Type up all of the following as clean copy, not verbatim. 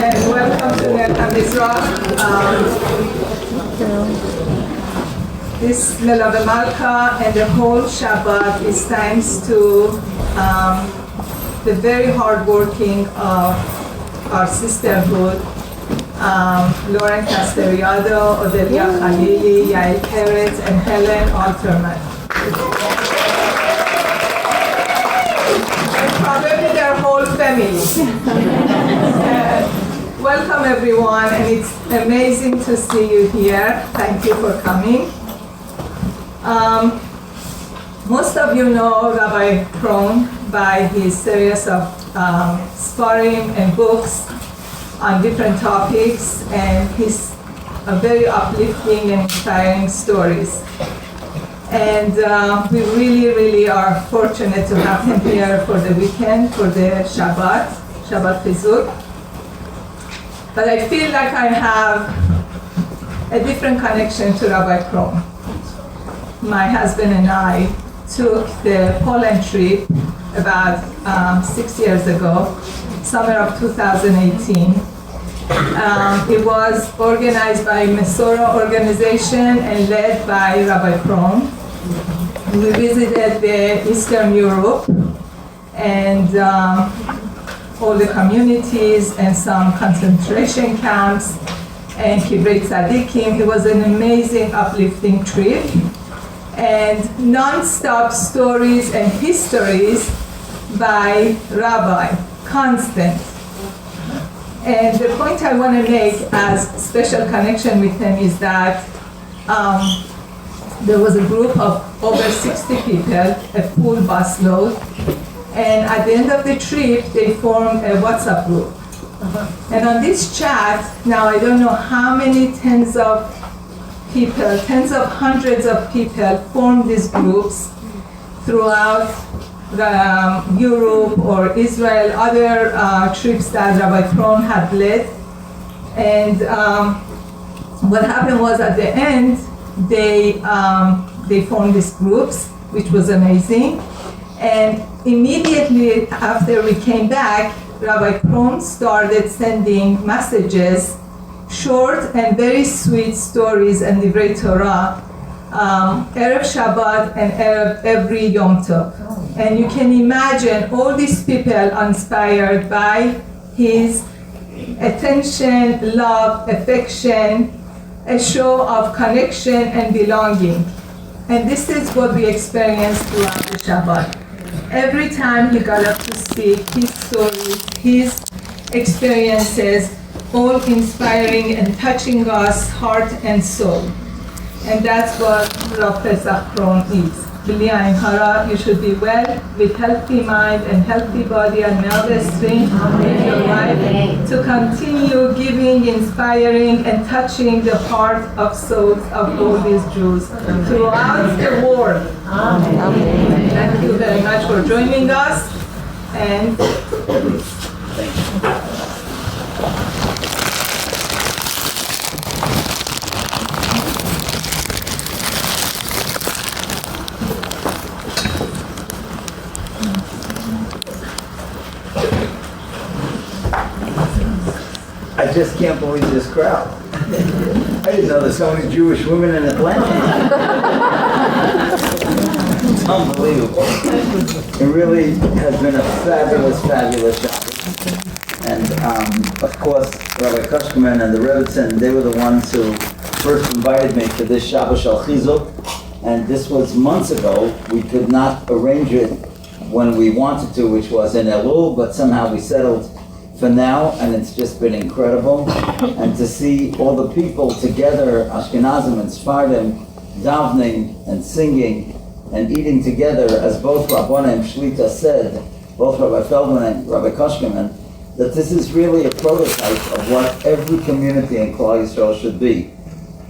and welcome to Nel Mizrach. This Melave Malka and the whole Shabbat is thanks to the very hard working of our sisterhood, Lauren Casteriado, Odelia Khalili, Yael Peretz, and Helen Alterman. And probably their whole family. Welcome everyone, and it's amazing to see you here. Thank you for coming. Most of you know Rabbi Krohn by his series of sparring and books on different topics, and his very uplifting and inspiring stories. And we really are fortunate to have him here for the weekend, for the Shabbat Paysach. But I feel like I have a different connection to Rabbi Krohn. My husband and I took the Poland trip about 6 years ago, summer of 2018. It was organized by Mesora organization and led by Rabbi Krohn. We visited the Eastern Europe and all the communities and some concentration camps and Kibbutz Tzadikim. It was an amazing, uplifting trip. And non-stop stories and histories by Rabbi, constant. And the point I want to make as special connection with him is that there was a group of over 60 people, a full busload, and at the end of the trip, they formed a WhatsApp group. And on this chat, now I don't know how many tens of hundreds of people formed these groups throughout Europe or Israel, other trips that Rabbi Krohn had led. And what happened was at the end, they formed these groups, which was amazing. And immediately after we came back, Rabbi Krohn started sending messages, short and very sweet stories and Divrei Torah, Erev Shabbat and every Yom Tov. And you can imagine all these people inspired by his attention, love, affection, a show of connection and belonging. And this is what we experienced throughout the Shabbat. Every time he got up to speak, his stories, his experiences, all inspiring and touching us heart and soul. And that's what Rav Paysach Krohn is. B'li ayin hara, you should be well, with healthy mind and healthy body and nervous strength in your life to continue giving, inspiring, and touching the heart of souls of all these Jews throughout the world. Amen. Thank you very much for joining us. And I just can't believe this crowd. I didn't know there's so many Jewish women in Atlanta. It's unbelievable. It really has been a fabulous Shabbat. And of course, Rabbi Koshman and the Rebbitzin, they were the ones who first invited me to this Shabbat Shal Chizuk. And this was months ago. We could not arrange it when we wanted to, which was in Elul, but somehow we settled for now, and it's just been incredible. And to see all the people together, Ashkenazim and Sephardim, davening and singing and eating together, as both Rabbanim Shlita said, both Rabbi Feldman and Rabbi Koshman, that this is really a prototype of what every community in Klal Yisrael should be.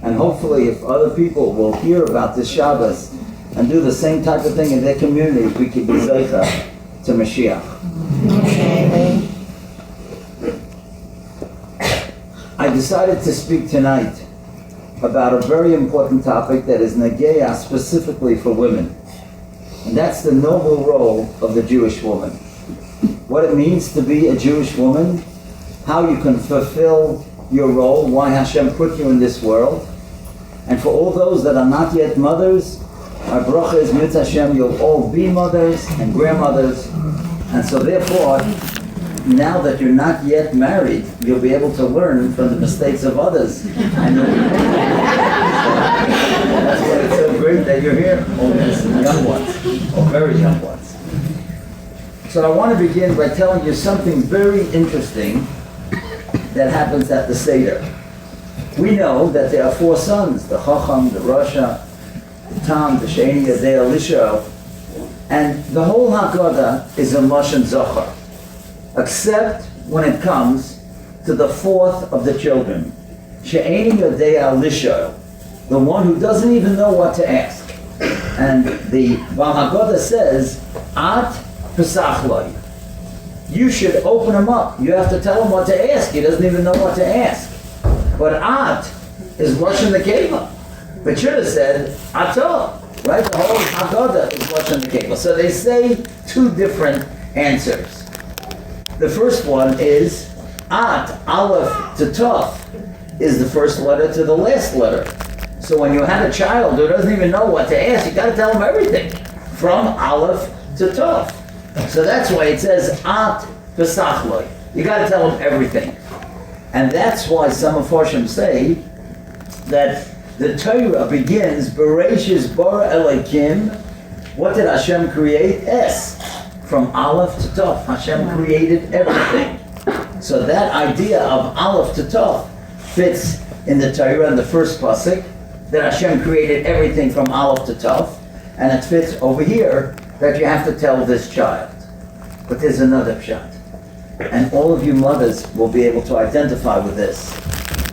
And hopefully, if other people will hear about this Shabbos and do the same type of thing in their communities, we could be zeicha to Mashiach. Amen. I decided to speak tonight about a very important topic that is negeya specifically for women. And that's the noble role of the Jewish woman. What it means to be a Jewish woman, how you can fulfill your role, why Hashem put you in this world. And for all those that are not yet mothers, our bracha is Mitzvah Hashem, you'll all be mothers and grandmothers. And so therefore, now that you're not yet married, you'll be able to learn from the mistakes of others. And you'll be that's why it's so great that you're here, all these young ones, or very young ones. So I want to begin by telling you something very interesting that happens at the Seder. We know that there are 4 sons, the Chacham, the Rasha, the Tam, the Sheini, the Elisha, and the whole Haggadah is a Lashon Zohar, except when it comes to the 4th of the children, Sheini Yodei Elisha, the one who doesn't even know what to ask. And the Baal Haggadah says, At Paysach Loi. You should open him up. You have to tell him what to ask. He doesn't even know what to ask. But At is Lashon Nekeva. But should have said Atah, right? The whole Haggadah is Lashon Nekeva. So they say 2 different answers. The first one is At, Aleph to Tov, is the first letter to the last letter. So when you have a child who doesn't even know what to ask, you got to tell him everything, from Aleph to Tov. So that's why it says At Paysach Loi. You got to tell him everything. And that's why some of Mepharshim say that the Torah begins Bereshis bara Elokim. What did Hashem create? S. From Aleph to Tov. Hashem created everything. So that idea of Aleph to Tov fits in the Torah in the first pasuk, that Hashem created everything from Aleph to Tov, and it fits over here that you have to tell this child. But there's another pshat. And all of you mothers will be able to identify with this,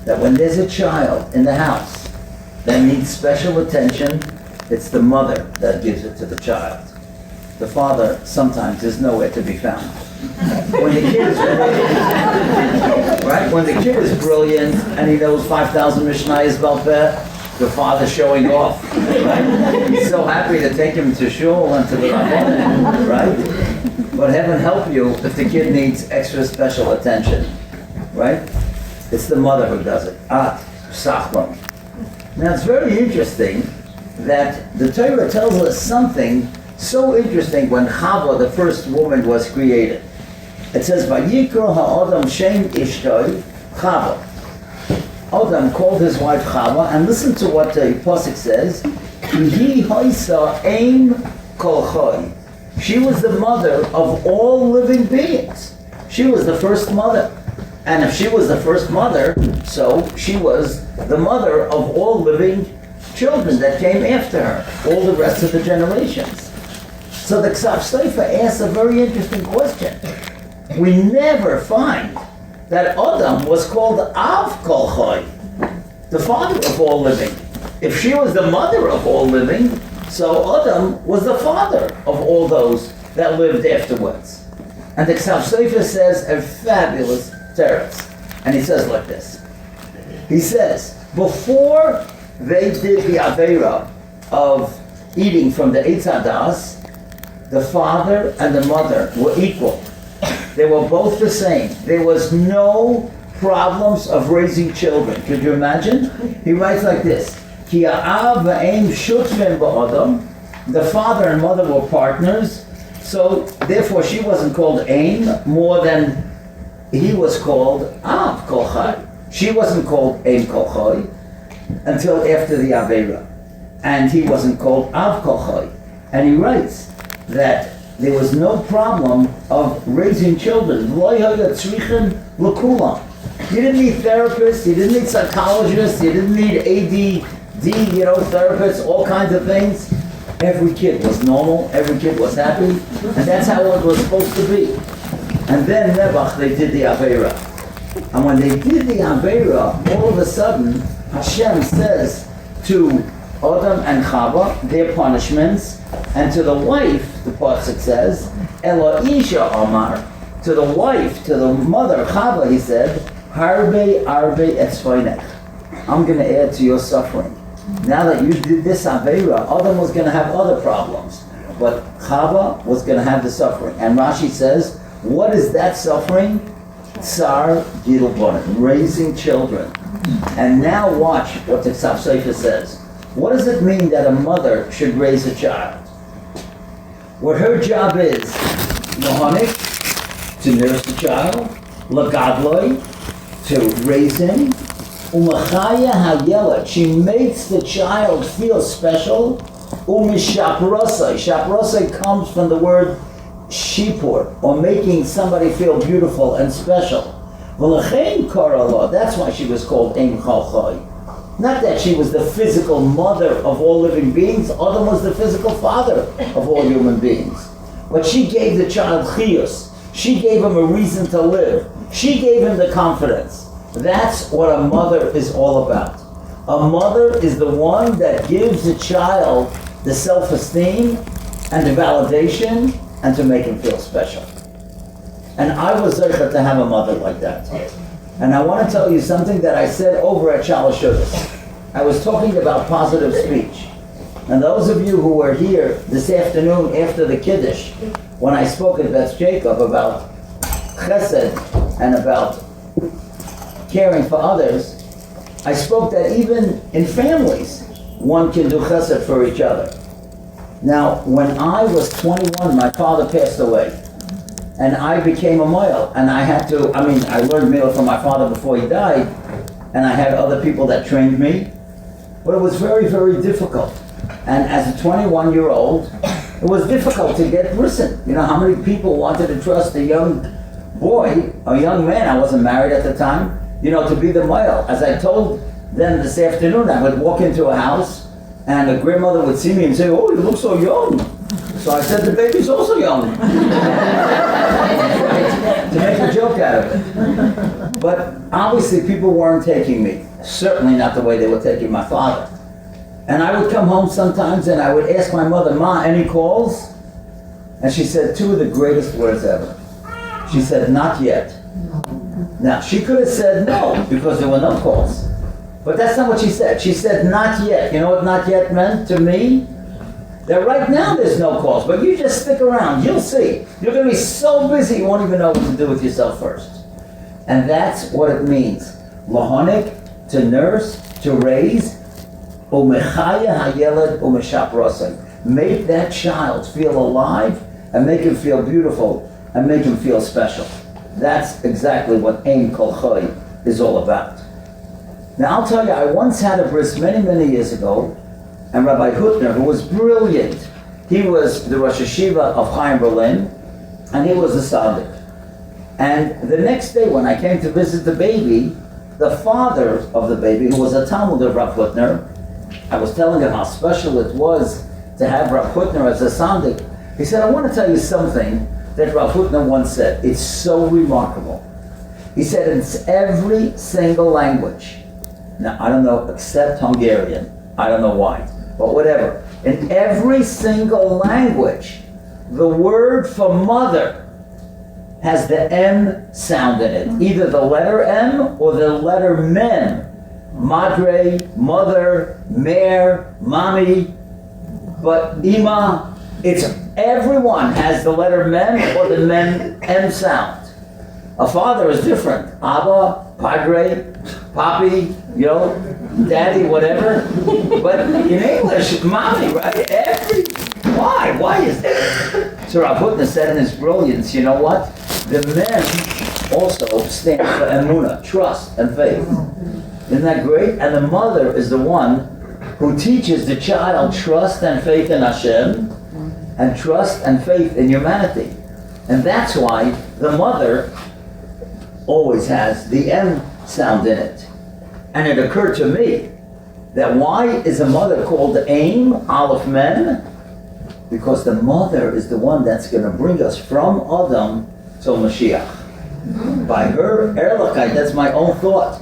that when there's a child in the house that needs special attention, it's the mother that gives it to the child. The father sometimes is nowhere to be found. When the kid is brilliant, right? When the kid is brilliant and he knows 5,000 Mishnayos Baal Peh, the father showing off, right? He's so happy to take him to shul and to the rabbanim, right? But heaven help you if the kid needs extra special attention, right? It's the mother who does it. At Paysach Loi. Now it's very interesting that the Torah tells us something so interesting when Chava, the first woman, was created. It says, Vayikra ha'adam shem ishtoi Chava. Adam called his wife Chava, and listen to what the Pasuk says, Hi haisa aim kol chai. She was the mother of all living beings. She was the first mother. And if she was the first mother, so she was the mother of all living children that came after her, all the rest of the generations. So the Ksav Seifa asks a very interesting question. We never find that Adam was called Av Kol Chai, the father of all living. If she was the mother of all living, so Adam was the father of all those that lived afterwards. And the Ksav Seifa says a fabulous teretz. And he says like this. He says, before they did the Aveira of eating from the Eitz Hadas, the father and the mother were equal. They were both the same. There was no problems of raising children. Could you imagine? He writes like this. Ki ha'av v'em shutfim ba'adam. The father and mother were partners, so therefore she wasn't called Aim more than he was called Av Kol Chai. She wasn't called Aim Kol Chai until after the Aveira. And he wasn't called Av Kol Chai. And he writes that there was no problem of raising children. You didn't need therapists, you didn't need psychologists, you didn't need ADD, therapists, all kinds of things. Every kid was normal, every kid was happy, and that's how it was supposed to be. And then Nebuch, they did the Aveira. And when they did the Aveira, all of a sudden, Hashem says to Adam and Chava, their punishments, and to the wife, the Paysach says, Ela Isha Amar, to the wife, to the mother, Chava, he said, Harbe Arbe Etzvainech. I'm going to add to your suffering. Now that you did this Aveira, Adam was going to have other problems, but Chava was going to have the suffering. And Rashi says, what is that suffering? Tsar Gilbonim, raising children. And now watch what the Ksaf Sefer says. What does it mean that a mother should raise a child? What her job is, Lahonik, to nurse the child, Lagadloi, to raise him, Umachaya Hayelad, she makes the child feel special, Umishaprosai, Shaprosai comes from the word shipur, or making somebody feel beautiful and special. V'lachein korala, that's why she was called Ein Chalchai. Not that she was the physical mother of all living beings, Adam was the physical father of all human beings. But she gave the child chiyus. She gave him a reason to live. She gave him the confidence. That's what a mother is all about. A mother is the one that gives the child the self-esteem and the validation and to make him feel special. And I was zeichet to have a mother like that. And I want to tell you something that I said over at Shalosh Shudas. I was talking about positive speech. And those of you who were here this afternoon after the Kiddush, when I spoke at Beth Jacob about chesed and about caring for others, I spoke that even in families, one can do chesed for each other. Now, when I was 21, my father passed away. And I became a moil, and I learned meal from my father before he died, and I had other people that trained me, but it was very, very difficult. And as a 21-year-old, it was difficult to get brisson. You know, how many people wanted to trust a young boy, a young man, I wasn't married at the time, you know, to be the moil. As I told them this afternoon, I would walk into a house, and a grandmother would see me and say, "Oh, you look so young." So I said, "The baby's also young." To make a joke out of it. But obviously people weren't taking me. Certainly not the way they were taking my father. And I would come home sometimes and I would ask my mother, "Ma, any calls?" And she said two of the greatest words ever. She said, "Not yet." Now, she could have said no, because there were no calls. But that's not what she said. She said, "Not yet." You know what "not yet" meant to me? That right now there's no calls, but you just stick around, you'll see. You're going to be so busy you won't even know what to do with yourself first. And that's what it means. Lahonik, to nurse, to raise, umechaya hayelad umeshaprosai. Make that child feel alive and make him feel beautiful and make him feel special. That's exactly what Ein Kol Chai is all about. Now I'll tell you, I once had a bris many, many years ago, and Rabbi Hutner, who was brilliant, he was the Rosh Hashiva of Chaim Berlin, and he was a tzaddik. And the next day when I came to visit the baby, the father of the baby, who was a Talmud of Rav Hutner, I was telling him how special it was to have Rav Hutner as a tzaddik. He said, "I want to tell you something that Rav Hutner once said. It's so remarkable." He said, "It's every single language." Now, I don't know, except Hungarian. I don't know why. But whatever. In every single language, the word for mother has the M sound in it. Either the letter M or the letter Mem. Madre, mother, mare, mommy, but Ima, everyone has the letter Mem or the M sound. A father is different. Abba, Padre, Papi, you know, Daddy, whatever. But in English, Mommy, right? Why is that? So Rav Hutner said in his brilliance, you know what? The Mem also stands for Emunah, trust and faith. Isn't that great? And the mother is the one who teaches the child trust and faith in Hashem and trust and faith in humanity. And that's why the mother always has the M sound in it. And it occurred to me that why is a mother called Aim, Aleph Mem? Because the mother is the one that's going to bring us from Adam to Mashiach. By her Erlichkeit, that's my own thought.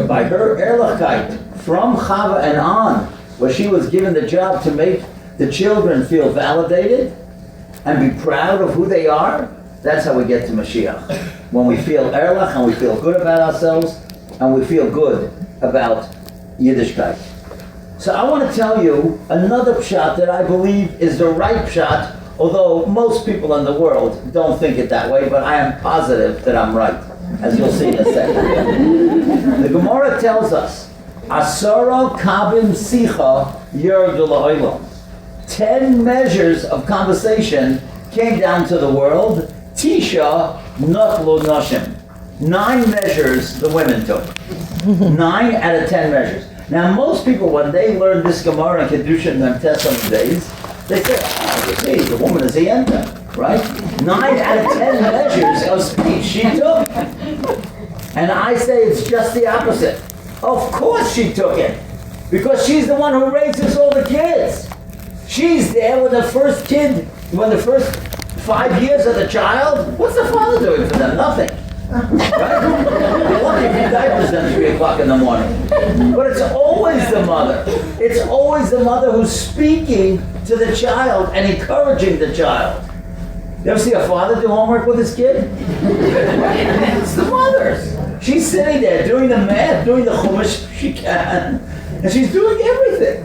By her Erlichkeit, from Chava and on, where she was given the job to make the children feel validated and be proud of who they are, that's how we get to Mashiach. When we feel Erlich and we feel good about ourselves and we feel good about Yiddishkeit. So I want to tell you another pshat that I believe is the right pshat, although most people in the world don't think it that way, but I am positive that I'm right. as you'll see in a second. The Gemara tells us, Asara kabim sicha yerdu la'olam. 10 measures of conversation came down to the world. Tisha natlu nashim. 9 measures the women took. 9 out of 10 measures. Now most people, when they learn this Gemara and Kedusha and Memtes on the days, they say, oh, you see, the woman is the ender, right? 9 out of 10 measures of speech she took. And I say it's just the opposite. Of course she took it. Because she's the one who raises all the kids. She's there with the first kid, when the first 5 years of the child. What's the father doing for them? Nothing. Right? You're lucky if he diapers them 3 o'clock in the morning. But it's always the mother. It's always the mother who's speaking to the child and encouraging the child. You ever see a father do homework with his kid? It's the mother's. She's sitting there doing the math, doing the chumash she can, and she's doing everything,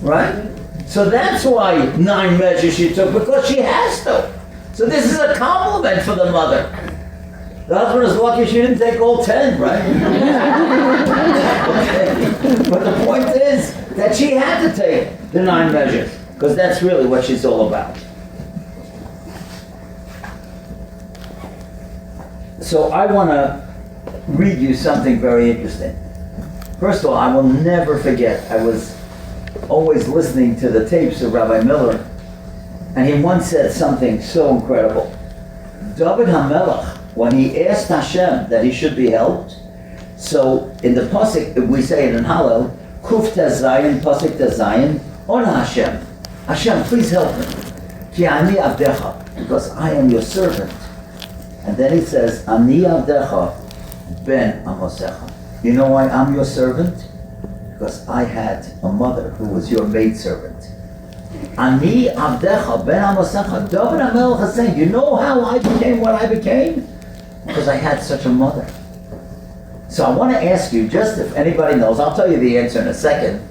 right? So that's why 9 measures she took, because she has to. So this is a compliment for the mother. The husband is lucky she didn't take all 10, right? Okay. But the point is that she had to take the 9 measures, because that's really what she's all about. So I want to read you something very interesting. First of all, I will never forget, I was always listening to the tapes of Rabbi Miller, and he once said something so incredible. David HaMelech, when he asked Hashem that he should be helped, so in the Pasuk, we say it in Hallel, Kuf Tezayin, Pasuk Tezayin, on Hashem. Hashem, please help me. Ki ani avdecha, because I am your servant. And then he says, Ani avdecha ben amosecha. You know why I'm your servant? Because I had a mother who was your maidservant. Ani avdecha ben amosecha. David HaMelech is saying, you know how I became what I became? Because I had such a mother. So I want to ask you, just if anybody knows, I'll tell you the answer in a second.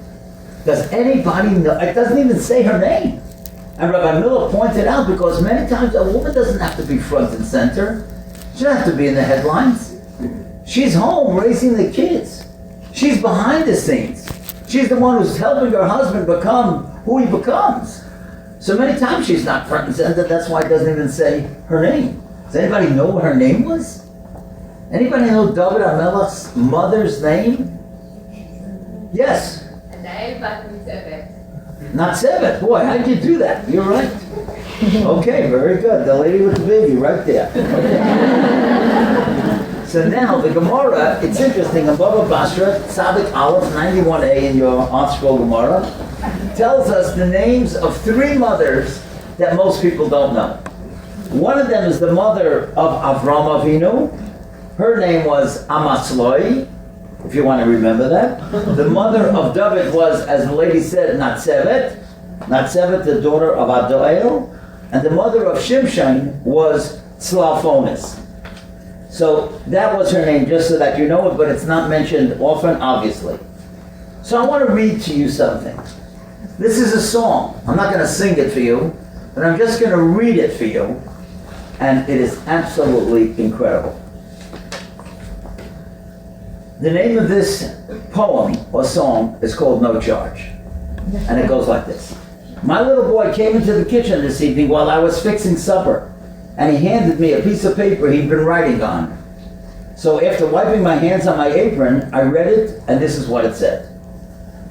Does anybody know? It doesn't even say her name. And Rabbi Miller pointed out, because many times a woman doesn't have to be front and center. She doesn't have to be in the headlines. She's home raising the kids. She's behind the scenes. She's the one who's helping her husband become who he becomes. So many times she's not front and center. That's why it doesn't even say her name. Does anybody know what her name was? Anybody know David HaMelech's mother's name? Yes. Not Sevet. Boy, how did you do that? You're right. Okay, very good. The lady with the baby right there. Okay. So now the Gemara, it's interesting. In Baba Basra, Tzadik Aleph 91a in your Art Scroll Gemara, tells us the names of 3 mothers that most people don't know. One of them is the mother of Avram Avinu. Her name was Amasloi, if you want to remember that. The mother of David was, as the lady said, Natsevet. Natsevet, the daughter of Adoel. And the mother of Shimshon was Tzlaphonis. So that was her name, just so that you know it, but it's not mentioned often, obviously. So I want to read to you something. This is a song. I'm not going to sing it for you, but I'm just going to read it for you. And it is absolutely incredible. The name of this poem or song is called No Charge. And it goes like this. My little boy came into the kitchen this evening while I was fixing supper, and he handed me a piece of paper he'd been writing on. So after wiping my hands on my apron, I read it, and this is what it said.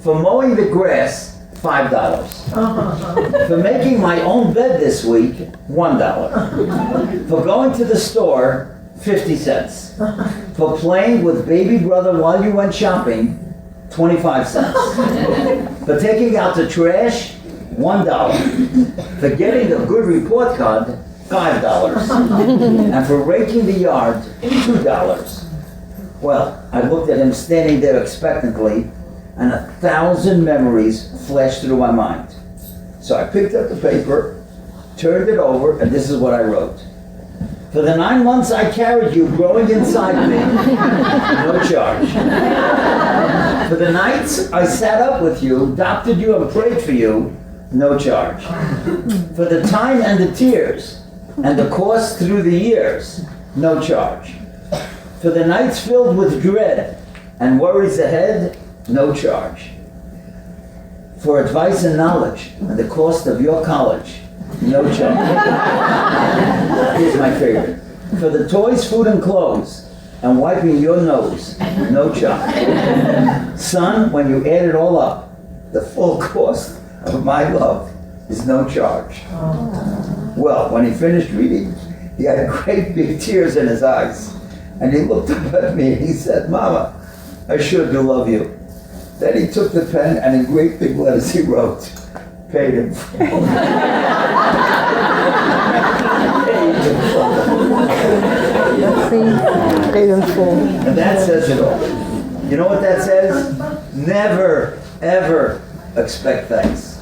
For mowing the grass, $5. For making my own bed this week, $1. For going to the store, 50 cents. For playing with baby brother while you went shopping, 25 cents. For taking out the trash, $1. For getting a good report card, $5. And for raking the yard, $2. Well, I looked at him standing there expectantly, and 1,000 memories flashed through my mind. So I picked up the paper, turned it over, and this is what I wrote. For the 9 months I carried you growing inside me, no charge. For the nights I sat up with you, doctored you and prayed for you, no charge. For the time and the tears, and the cost through the years, no charge. For the nights filled with dread and worries ahead, no charge. For advice and knowledge and the cost of your college, no charge. Here's my favorite. For the toys, food, and clothes, and wiping your nose, no charge. Son, when you add it all up, the full cost of my love is no charge. Well, when he finished reading, he had great big tears in his eyes. And he looked up at me and he said, Mama, I sure do love you. Then he took the pen and in great big letters he wrote, paid in full. Paid in full. Paid in full. And that says it all. You know what that says? Never, ever expect thanks.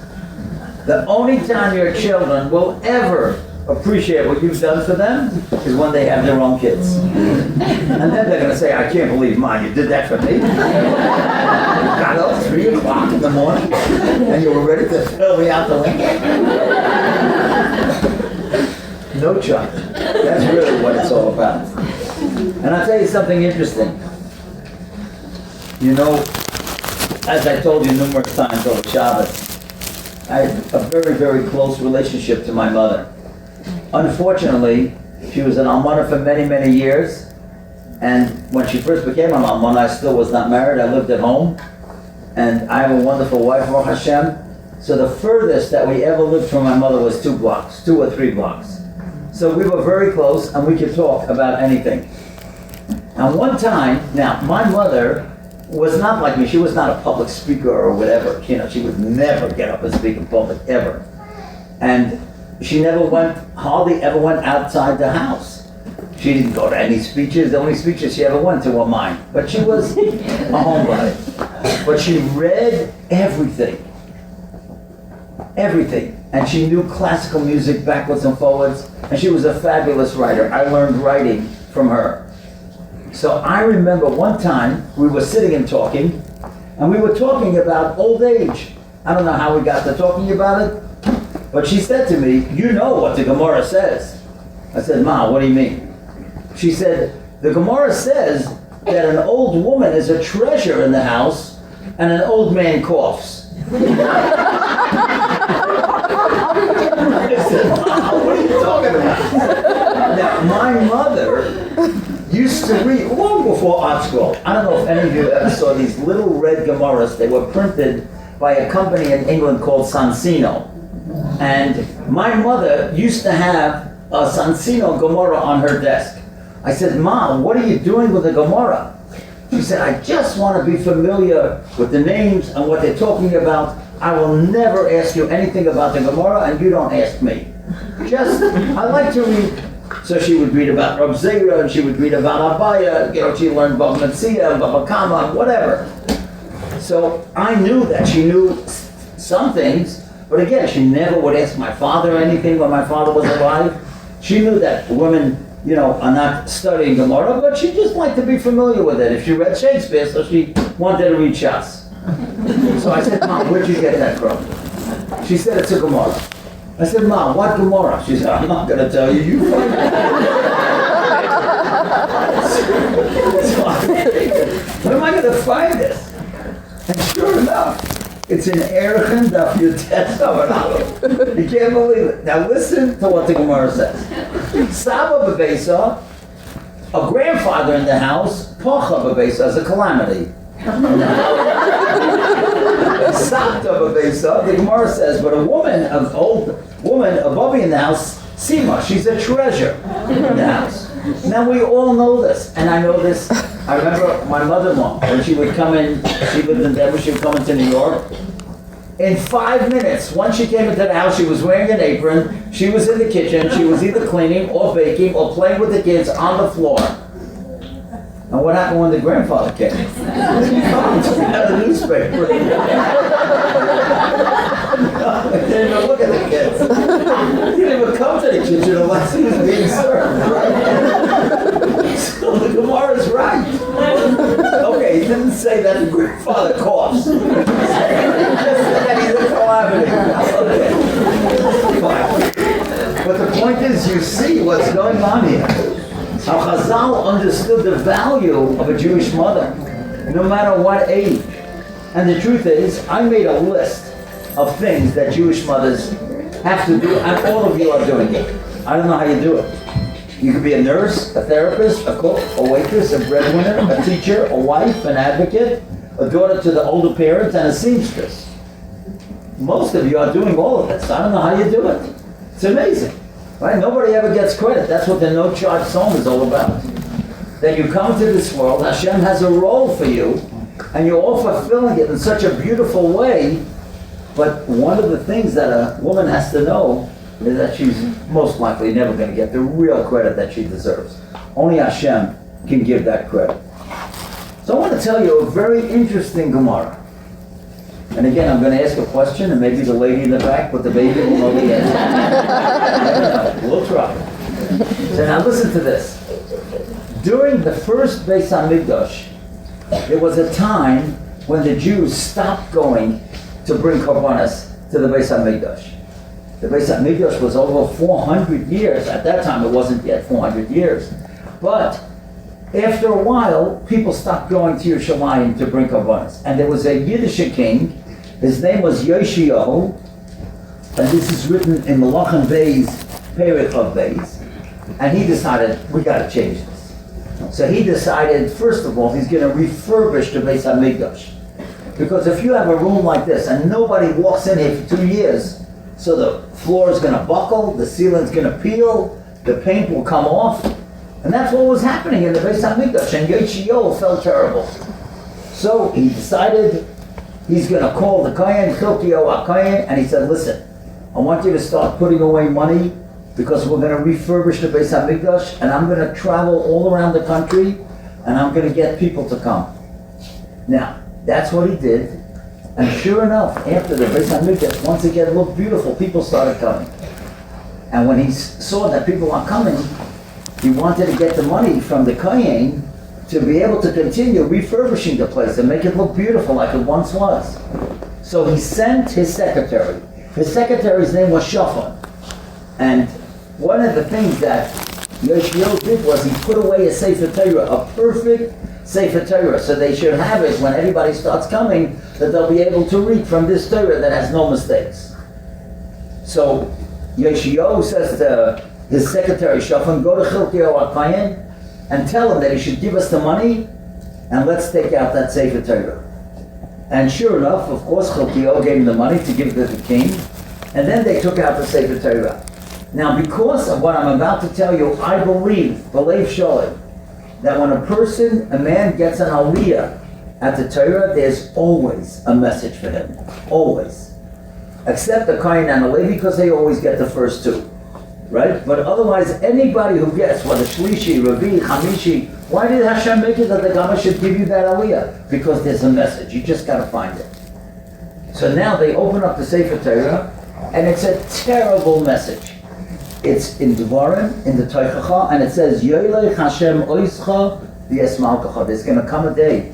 The only time your children will ever appreciate what you've done for them is when they have their own kids. And then they're going to say, I can't believe, Mom, you did that for me? You got up 3 o'clock in the morning and you were ready to throw me out the window? No charge. That's really what it's all about. And I'll tell you something interesting. You know, as I told you numerous times over Shabbos, I have a very, very close relationship to my mother. Unfortunately, she was an almana for many, many years. And when she first became an almana, I still was not married. I lived at home. And I have a wonderful wife, Baruch Hashem. So the furthest that we ever lived from my mother was 2 blocks, 2 or 3 blocks. So we were very close and we could talk about anything. And one time, now my mother was not like me. She was not a public speaker or whatever. You know, she would never get up and speak in public, ever. And she hardly ever went outside the house. She didn't go to any speeches. The only speeches she ever went to were mine. But she was a homebody. But she read everything. Everything. And she knew classical music backwards and forwards. And she was a fabulous writer. I learned writing from her. So I remember one time we were sitting and talking, and we were talking about old age. I don't know how we got to talking about it, but she said to me, you know what the Gemara says. I said, Ma, what do you mean? She said, the Gemara says that an old woman is a treasure in the house, and an old man coughs. I said, Ma, what are you talking about? Now, my mother used to read long before art school. I don't know if any of you ever saw these little red Gemaras. They were printed by a company in England called Sansino. And my mother used to have a Sansino Gemara on her desk. I said, Mom, what are you doing with the Gemara? She said, I just want to be familiar with the names and what they're talking about. I will never ask you anything about the Gemara and you don't ask me. I like to read. So she would read about Rab Zera, and she would read about Abaya, you know, she learned Bava Metzia, Bava Kama, whatever. So I knew that she knew some things, but again, she never would ask my father anything when my father was alive. She knew that women, you know, are not studying Gemara, but she just liked to be familiar with it. If she read Shakespeare, so she wanted to read Shas. So I said, Mom, where'd you get that from? She said, it's a Gemara. I said, Mom, what Gemara? She said, I'm not going to tell you. You find it. So I said, where am I going to find this? And sure enough, it's in Erechem Daf Yutet Amud Aleph. You can't believe it. Now listen to what the Gemara says. Saba b'beisa, a grandfather in the house, Pocha b'beisa is a calamity. Sapta b'beisa, the Gemara says, but a woman, an old woman, a bubby in the house, Sima, she's a treasure in the house. Now we all know this, and I know this. I remember my mother-in-law, when she would come in, she lived in Denver, she would come into New York. In 5 minutes, once she came into the house, she was wearing an apron, she was in the kitchen, she was either cleaning or baking or playing with the kids on the floor. And what happened when the grandfather came? He took out a newspaper. He didn't even look at the kids. He didn't even come to the kitchen unless he was being served. So the Gemara is right. Okay, he didn't say that the grandfather coughs. He just said that he's a calamity. Fine. But the point is, you see what's going on here. How Chazal understood the value of a Jewish mother, no matter what age. And the truth is, I made a list of things that Jewish mothers have to do, and all of you are doing it. I don't know how you do it. You could be a nurse, a therapist, a cook, a waitress, a breadwinner, a teacher, a wife, an advocate, a daughter to the older parents, and a seamstress. Most of you are doing all of this. I don't know how you do it. It's amazing, right? Nobody ever gets credit. That's what the No Charge Psalm is all about. That you come to this world, Hashem has a role for you, and you're all fulfilling it in such a beautiful way. But one of the things that a woman has to know is that she's most likely never going to get the real credit that she deserves. Only Hashem can give that credit. So I want to tell you a very interesting Gemara. And again, I'm going to ask a question, and maybe the lady in the back with the baby will know the answer. We'll try. So now listen to this. During the first Beis HaMikdash, there was a time when the Jews stopped going to bring korbanos to the Beis HaMikdash. The Beis HaMikdash was over 400 years. At that time, it wasn't yet 400 years. But after a while, people stopped going to Yerushalayim to bring korbanos. And there was a Yiddish king. His name was Yoshio. And this is written in Malachim Beis, Perek of Beis. And he decided, we got to change this. So he decided, first of all, he's going to refurbish the Beis HaMikdash. Because if you have a room like this and nobody walks in here for 2 years, so the floor is going to buckle, the ceiling's going to peel, the paint will come off. And that's what was happening in the Beis HaMikdash. And Yoshio felt terrible. So he decided he's going to call the Kohen, Chilkio HaKohen, and he said, listen, I want you to start putting away money because we're going to refurbish the Beis HaMikdash, and I'm going to travel all around the country, and I'm going to get people to come. Now, that's what he did, and sure enough, after the Beis HaMikdash once again looked beautiful, people started coming. And when he saw that people are coming, he wanted to get the money from the Kohen to be able to continue refurbishing the place and make it look beautiful like it once was. So he sent his secretary. His secretary's name was Shaphan. And one of the things that Yoshio did was he put away a Sefer Torah, a perfect Sefer Torah, so they should have it when everybody starts coming, that they'll be able to read from this Torah that has no mistakes. So Yoshio says to his secretary Shaphan, go to Chilkio HaKohen and tell him that he should give us the money and let's take out that Sefer Torah. And sure enough, of course, Chilkio gave him the money to give to the king, and then they took out the Sefer Torah. Now, because of what I'm about to tell you, I believe Sholem, that when a man gets an aliyah at the Torah, there's always a message for him. Always. Except the Kohen and the Levi, because they always get the first two. Right? But otherwise, anybody who gets, whether Shlishi, Rabbi, Hamishi, why did Hashem make it that the Gama should give you that aliyah? Because there's a message. You just got to find it. So now they open up the Sefer Torah, and it's a terrible message. It's in Devarim, in the Teichacha, and it says, Yoylech Hashem oischa v'yesmalkacha. There's going to come a day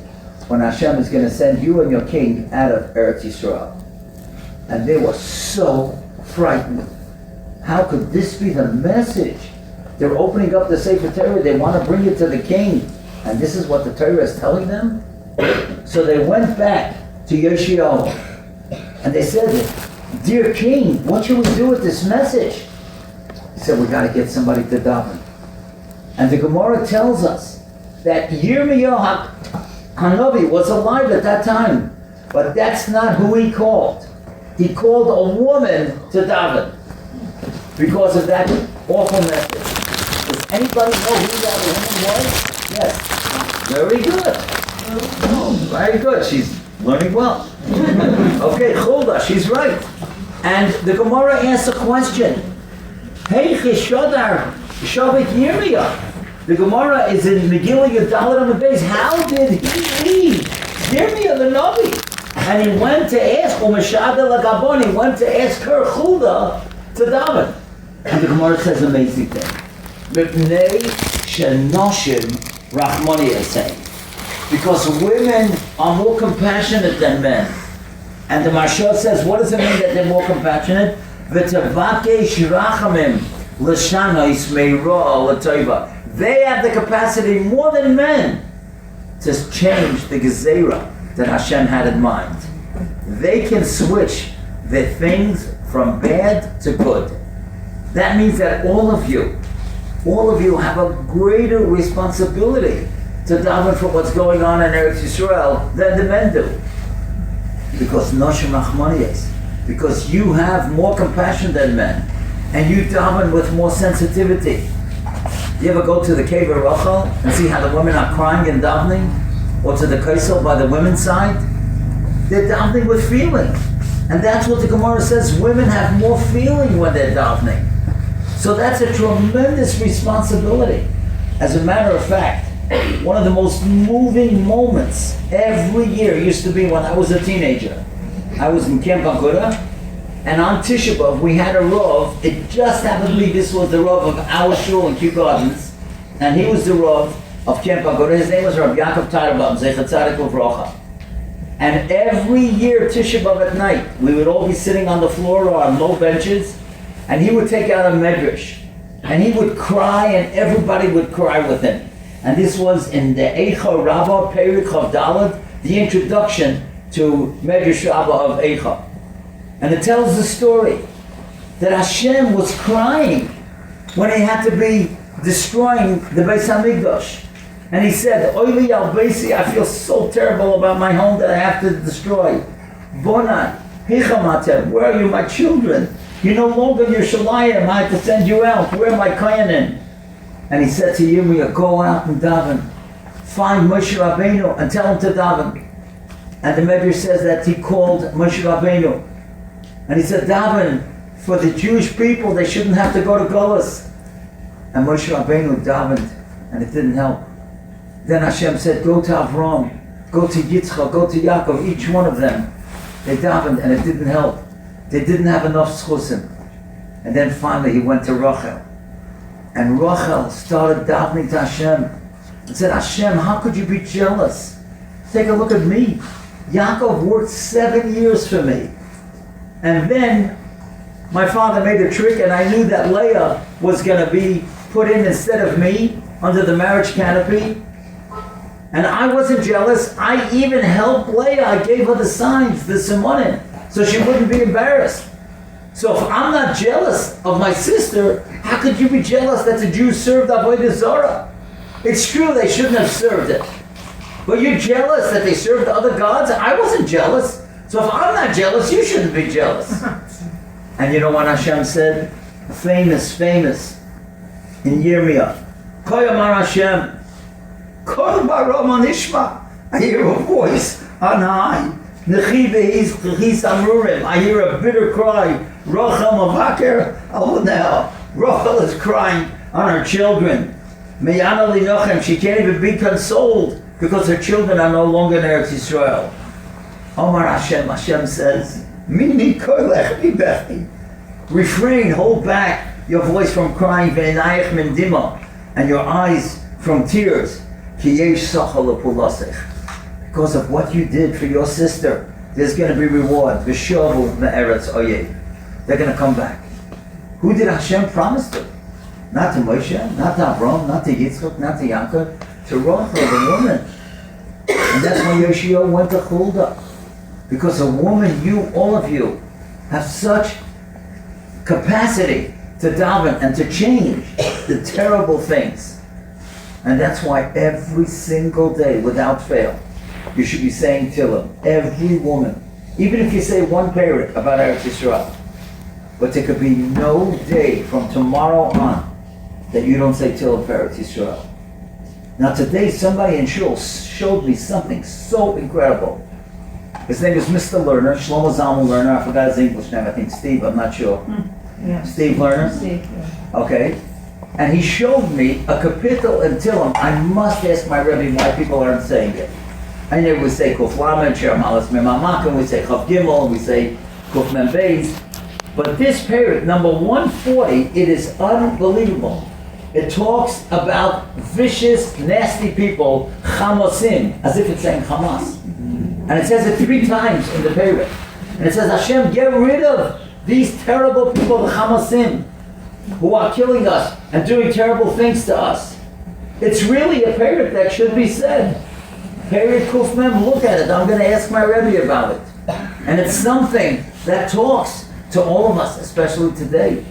when Hashem is going to send you and your king out of Eretz Yisrael. And they were so frightened. How could this be the message? They're opening up the Sefer Torah, they want to bring it to the king. And this is what the Torah is telling them? So they went back to Yoshio, and they said, dear king, what should we do with this message? He said, we got to get somebody to daven. And the Gemara tells us that Yirmiyahu Hanavi was alive at that time, but that's not who he called. He called a woman to daven because of that awful message. Does anybody know who that woman was? Yes. Very good. Oh, very good. She's learning well. Okay, Chulda, she's right. And the Gemara asks a question. Hey, Chishodar, Shavik Yirmiyah. The Gemara is in Megillah Yadalit on the base. How did he leave Yirmiyah the Navi? And he went to ask, he went to ask her, Chulda, to daven. And the Gemara says an amazing thing. Mipnei shenoshim rachmani esay. Because women are more compassionate than men. And the Mashal says, what does it mean that they're more compassionate? They They have the capacity more than men to change the gezerah that Hashem had in mind. They can switch the things from bad to good. That means that all of you have a greater responsibility to daven for what's going on in Eretz Yisrael than the men do. Because Noshim Rachmaniyos, because you have more compassion than men, and you daven with more sensitivity. You ever go to the cave of Rachel and see how the women are crying and davening? Or to the Kaisel by the women's side? They're davening with feeling. And that's what the Gemara says, women have more feeling when they're davening. So that's a tremendous responsibility. As a matter of fact, one of the most moving moments every year used to be when I was a teenager. I was in Camp Aguda, and on Tisha B'Av we had a Rav. It just happened to be this was the Rav of our shul in Kew Gardens, and he was the Rav of Camp Aguda. His name was Rabbi Yaakov Tarabam, Zecher Tzadik Uvrocha. And every year Tisha B'Av at night, we would all be sitting on the floor or on low benches, and he would take out a medrash, and he would cry, and everybody would cry with him. And this was in the Eicha Rabbah Perik Chav Daled, the introduction to Medrash Rabbah of Eicha. And it tells the story that Hashem was crying when he had to be destroying the Beis HaMikdash. And he said, Oili al Beisi, I feel so terrible about my home that I have to destroy. Bonai, Hichamatem, where are you, my children? You're no longer in Yerushalayim, I have to send you out. Where are my Koyanim? And he said to Yirmiyah, go out and daven. Find Moshe Rabbeinu and tell him to daven. And the Medrash says that he called Moshe Rabbeinu. And he said, daven, for the Jewish people, they shouldn't have to go to Golos. And Moshe Rabbeinu davened, and it didn't help. Then Hashem said, go to Avram, go to Yitzchak, go to Yaakov, each one of them. They davened, and it didn't help. They didn't have enough schusim. And then finally he went to Rachel. And Rachel started davening to Hashem and said, Hashem, how could you be jealous? Take a look at me. Yaakov worked 7 years for me. And then my father made a trick, and I knew that Leah was going to be put in instead of me under the marriage canopy. And I wasn't jealous. I even helped Leah. I gave her the signs, the simonim, so she wouldn't be embarrassed. So if I'm not jealous of my sister, how could you be jealous that the Jews served Avodah Zarah? It's true they shouldn't have served it. But you're jealous that they served other gods? I wasn't jealous. So if I'm not jealous, you shouldn't be jealous. And you know what Hashem said? Famous in Yirmiyah. Koyamar Hashem. Kol barom anishma. I hear a voice on high. Nechi v'his amrurim. I hear a bitter cry. Rachel mavaker alonel. Rachel is crying on her children. Meyana linochem. She can't even be consoled because her children are no longer in Eretz Yisrael. Omar Hashem. Hashem says, Mini kolech mibechi. Refrain, hold back your voice from crying. Ve'enayich min dima. And your eyes from tears. Ki yesh sachal lepulasech. Because of what you did for your sister, there's going to be reward. V'shovu me'eretz oyev. They're going to come back. Who did Hashem promise to? Not to Moshe, not to Avram, not to Yitzchak, not to Yaakov, to Rachel, the woman. And that's why Yoshio went to Huldah. Because a woman, all of you, have such capacity to daven and to change the terrible things. And that's why every single day, without fail, you should be saying Tehillim. Every woman. Even if you say one parak about Eretz Yisrael. But there could be no day from tomorrow on that you don't say Tehillim for Eretz Yisrael. Now today somebody in Shul showed me something so incredible. His name is Mr. Lerner, Shlomo Zalman Lerner. I forgot his English name. I think Steve, I'm not sure. Yeah. Steve Lerner? Steve, yeah. Okay. And he showed me a kapitel in Tehillim. I must ask my Rabbi why people aren't saying it. I know we say Kuf Lamed, Sher Malas Memamak, and we say Chav Gimel, and we say Kuf Mem Beis. But this parak, number 140, it is unbelievable. It talks about vicious, nasty people, Chamasim, as if it's saying Hamas. And it says it 3 times in the parak. And it says, Hashem, get rid of these terrible people, the Chamasim, who are killing us and doing terrible things to us. It's really a period that should be said. Period Kuf Mem, look at it. I'm going to ask my Rebbe about it. And it's something that talks to all of us, especially today.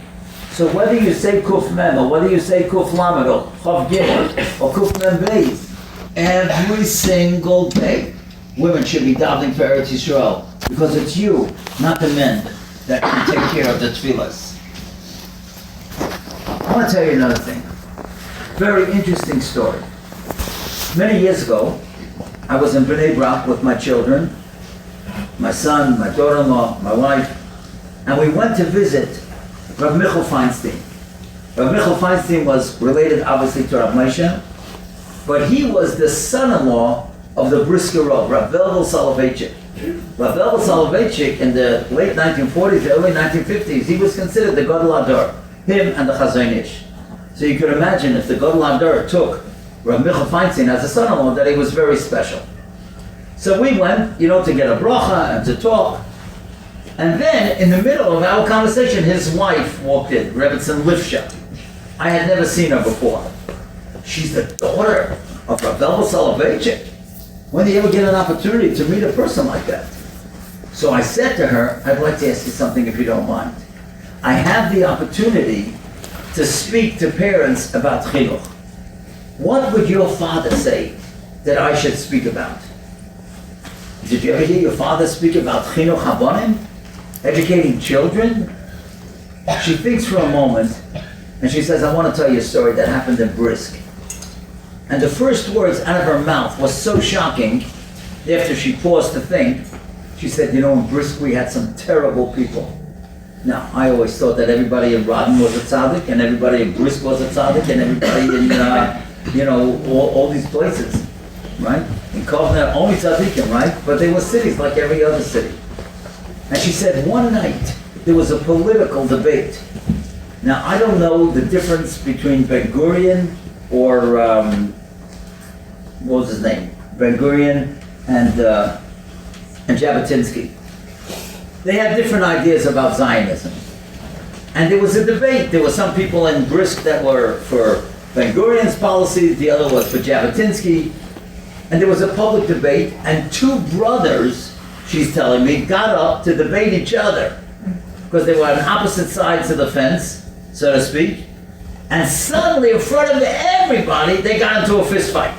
So whether you say Kuf Mem, or whether you say Kuf Lamed, or Chav Gimel, or Kuf Mem Beis, every single day, women should be davening for Eretz Yisrael, because it's you, not the men, that can take care of the tefillas. I want to tell you another thing. Very interesting story. Many years ago, I was in Bnei Brak with my children, my son, my daughter-in-law, my wife, and we went to visit Rabbi Michal Feinstein. Rabbi Michal Feinstein was related, obviously, to Rav Moshe, but he was the son-in-law of the Brisker Rav, Rav Velvel Soloveitchik. Rav Velvel Soloveitchik, in the late 1940s, the early 1950s, he was considered the Gadol Hador, him and the Chazon Ish. So you could imagine if the Gadol Hador took Rav Michal Feinstein as a son-in-law, that he was very special. So we went, to get a bracha and to talk. And then, in the middle of our conversation, his wife walked in, Rebbetzin Lifsha. I had never seen her before. She's the daughter of Rav Velvel Soloveitchik. When do you ever get an opportunity to meet a person like that? So I said to her, I'd like to ask you something if you don't mind. I have the opportunity to speak to parents about chinuch. What would your father say that I should speak about? Did you ever hear your father speak about chinuch habonim? Educating children? She thinks for a moment, and she says, I want to tell you a story that happened in Brisk. And the first words out of her mouth was so shocking, after she paused to think, she said, in Brisk we had some terrible people. Now, I always thought that everybody in Rodden was a tzaddik, and everybody in Brisk was a tzaddik, and everybody in, all these places, right? In Kovna, only tzaddikim, right? But they were cities like every other city. And she said, one night, there was a political debate. Now, I don't know the difference between Ben Gurion or, what was his name? Ben Gurion and Jabotinsky. They had different ideas about Zionism. And there was a debate. There were some people in Brisk that were for Ben Gurion's policy, the other was for Jabotinsky. And there was a public debate, and two brothers, she's telling me, got up to debate each other. Because they were on opposite sides of the fence, so to speak. And suddenly, in front of everybody, they got into a fist fight.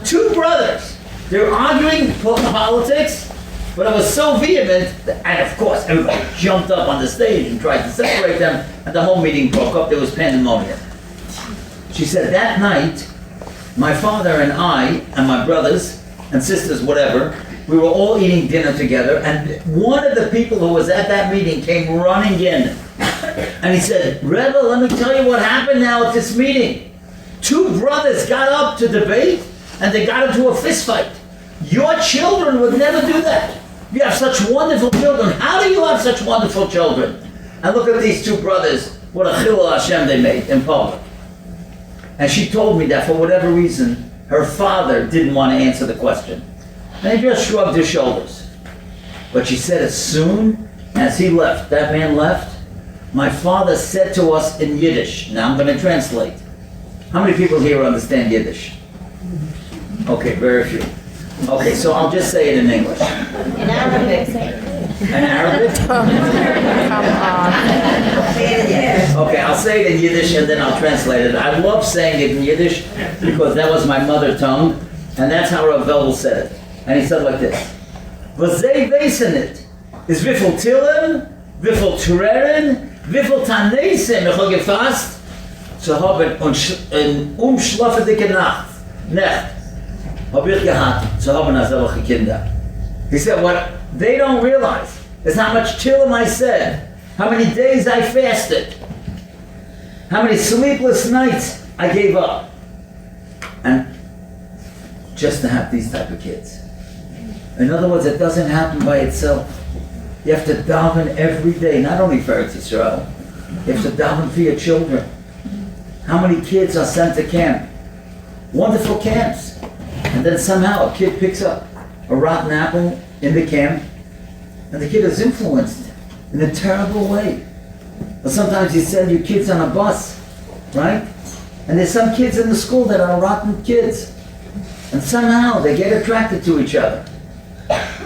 Two brothers. They were arguing politics, but it was so vehement, and of course, everybody jumped up on the stage and tried to separate them, and the whole meeting broke up. There was pandemonium. She said, that night, my father and I, and my brothers and sisters, whatever, we were all eating dinner together, and one of the people who was at that meeting came running in. And he said, Rebbe, let me tell you what happened now at this meeting. Two brothers got up to debate, and they got into a fist fight. Your children would never do that. You have such wonderful children. How do you have such wonderful children? And look at these two brothers, what a chilul Hashem they made in public. And she told me that for whatever reason, her father didn't want to answer the question. And he just shrugged his shoulders. But she said as soon as he left, that man left, my father said to us in Yiddish, now I'm going to translate. How many people here understand Yiddish? Okay, very few. Okay, so I'll just say it in English. In Arabic. In Arabic? Come on. Okay, I'll say it in Yiddish and then I'll translate it. I love saying it in Yiddish because that was my mother tongue, and that's how Rav Velvel said it. And he said like this: "V'zei weisenet is wiffel Tillen, wiffel Turerin, wiffel Tanesim ich habe gefasst zu haben und umschlafendike Nacht, habe ich gehabt zu haben als solche Kinder." He said, what they don't realize is how much Tillim I said, how many days I fasted, how many sleepless nights I gave up, and just to have these type of kids. In other words, it doesn't happen by itself. You have to daven every day, not only for Eretz Yisrael, you have to daven for your children. How many kids are sent to camp? Wonderful camps. And then somehow a kid picks up a rotten apple in the camp, and the kid is influenced in a terrible way. But sometimes you send your kids on a bus, right? And there's some kids in the school that are rotten kids. And somehow they get attracted to each other.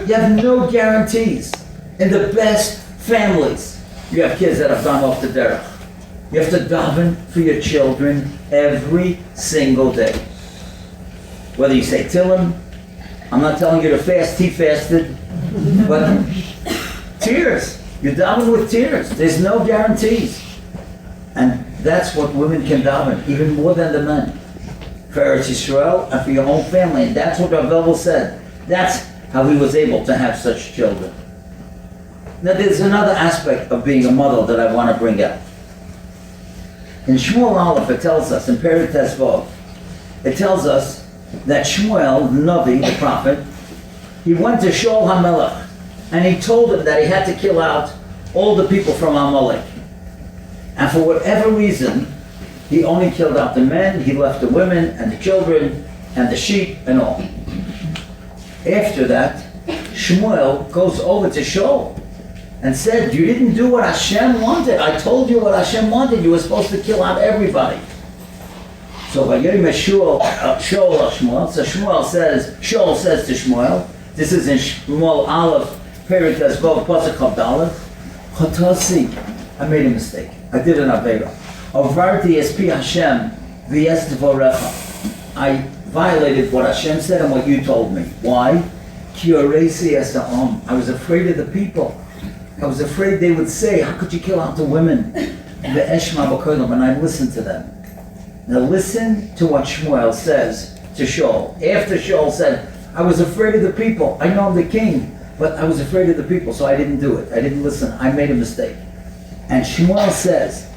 You have no guarantees. In the best families, you have kids that have gone off the derech. You have to daven for your children every single day. Whether you say Tillim, I'm not telling you to fast, he fasted, but tears. You daven with tears. There's no guarantees. And that's what women can daven, even more than the men. For Eretz Yisrael and for your own family. And that's what Rabbi said. That's how he was able to have such children. Now there's another aspect of being a mother that I want to bring out. In Shmuel Aleph it tells us, in Perek Tezvav, it tells us that Shmuel, the Navi, the prophet, he went to Shaul HaMelech and he told him that he had to kill out all the people from Amalek. And for whatever reason, he only killed out the men, he left the women and the children and the sheep and all. After that, Shmuel goes over to Shaul and said, you didn't do what Hashem wanted. I told you what Hashem wanted. You were supposed to kill out everybody. So Shmuel, so Shaul says to Shmuel, this is in Shmuel Aleph, Perek Tezvav, Paysach Chavdaleth, Chatasi, I made a mistake. I did an Avera. Avarti espi Hashem v'yes dvorecha. I violated what Hashem said and what you told me. Why? Ki oresi es ha'am. I was afraid of the people. I was afraid they would say, how could you kill out the women? Ve'eshma b'kolam, and I listened to them. Now listen to what Shmuel says to Shaul. After Shaul said, I was afraid of the people. I know I'm the king, but I was afraid of the people, so I didn't do it. I didn't listen. I made a mistake. And Shmuel says,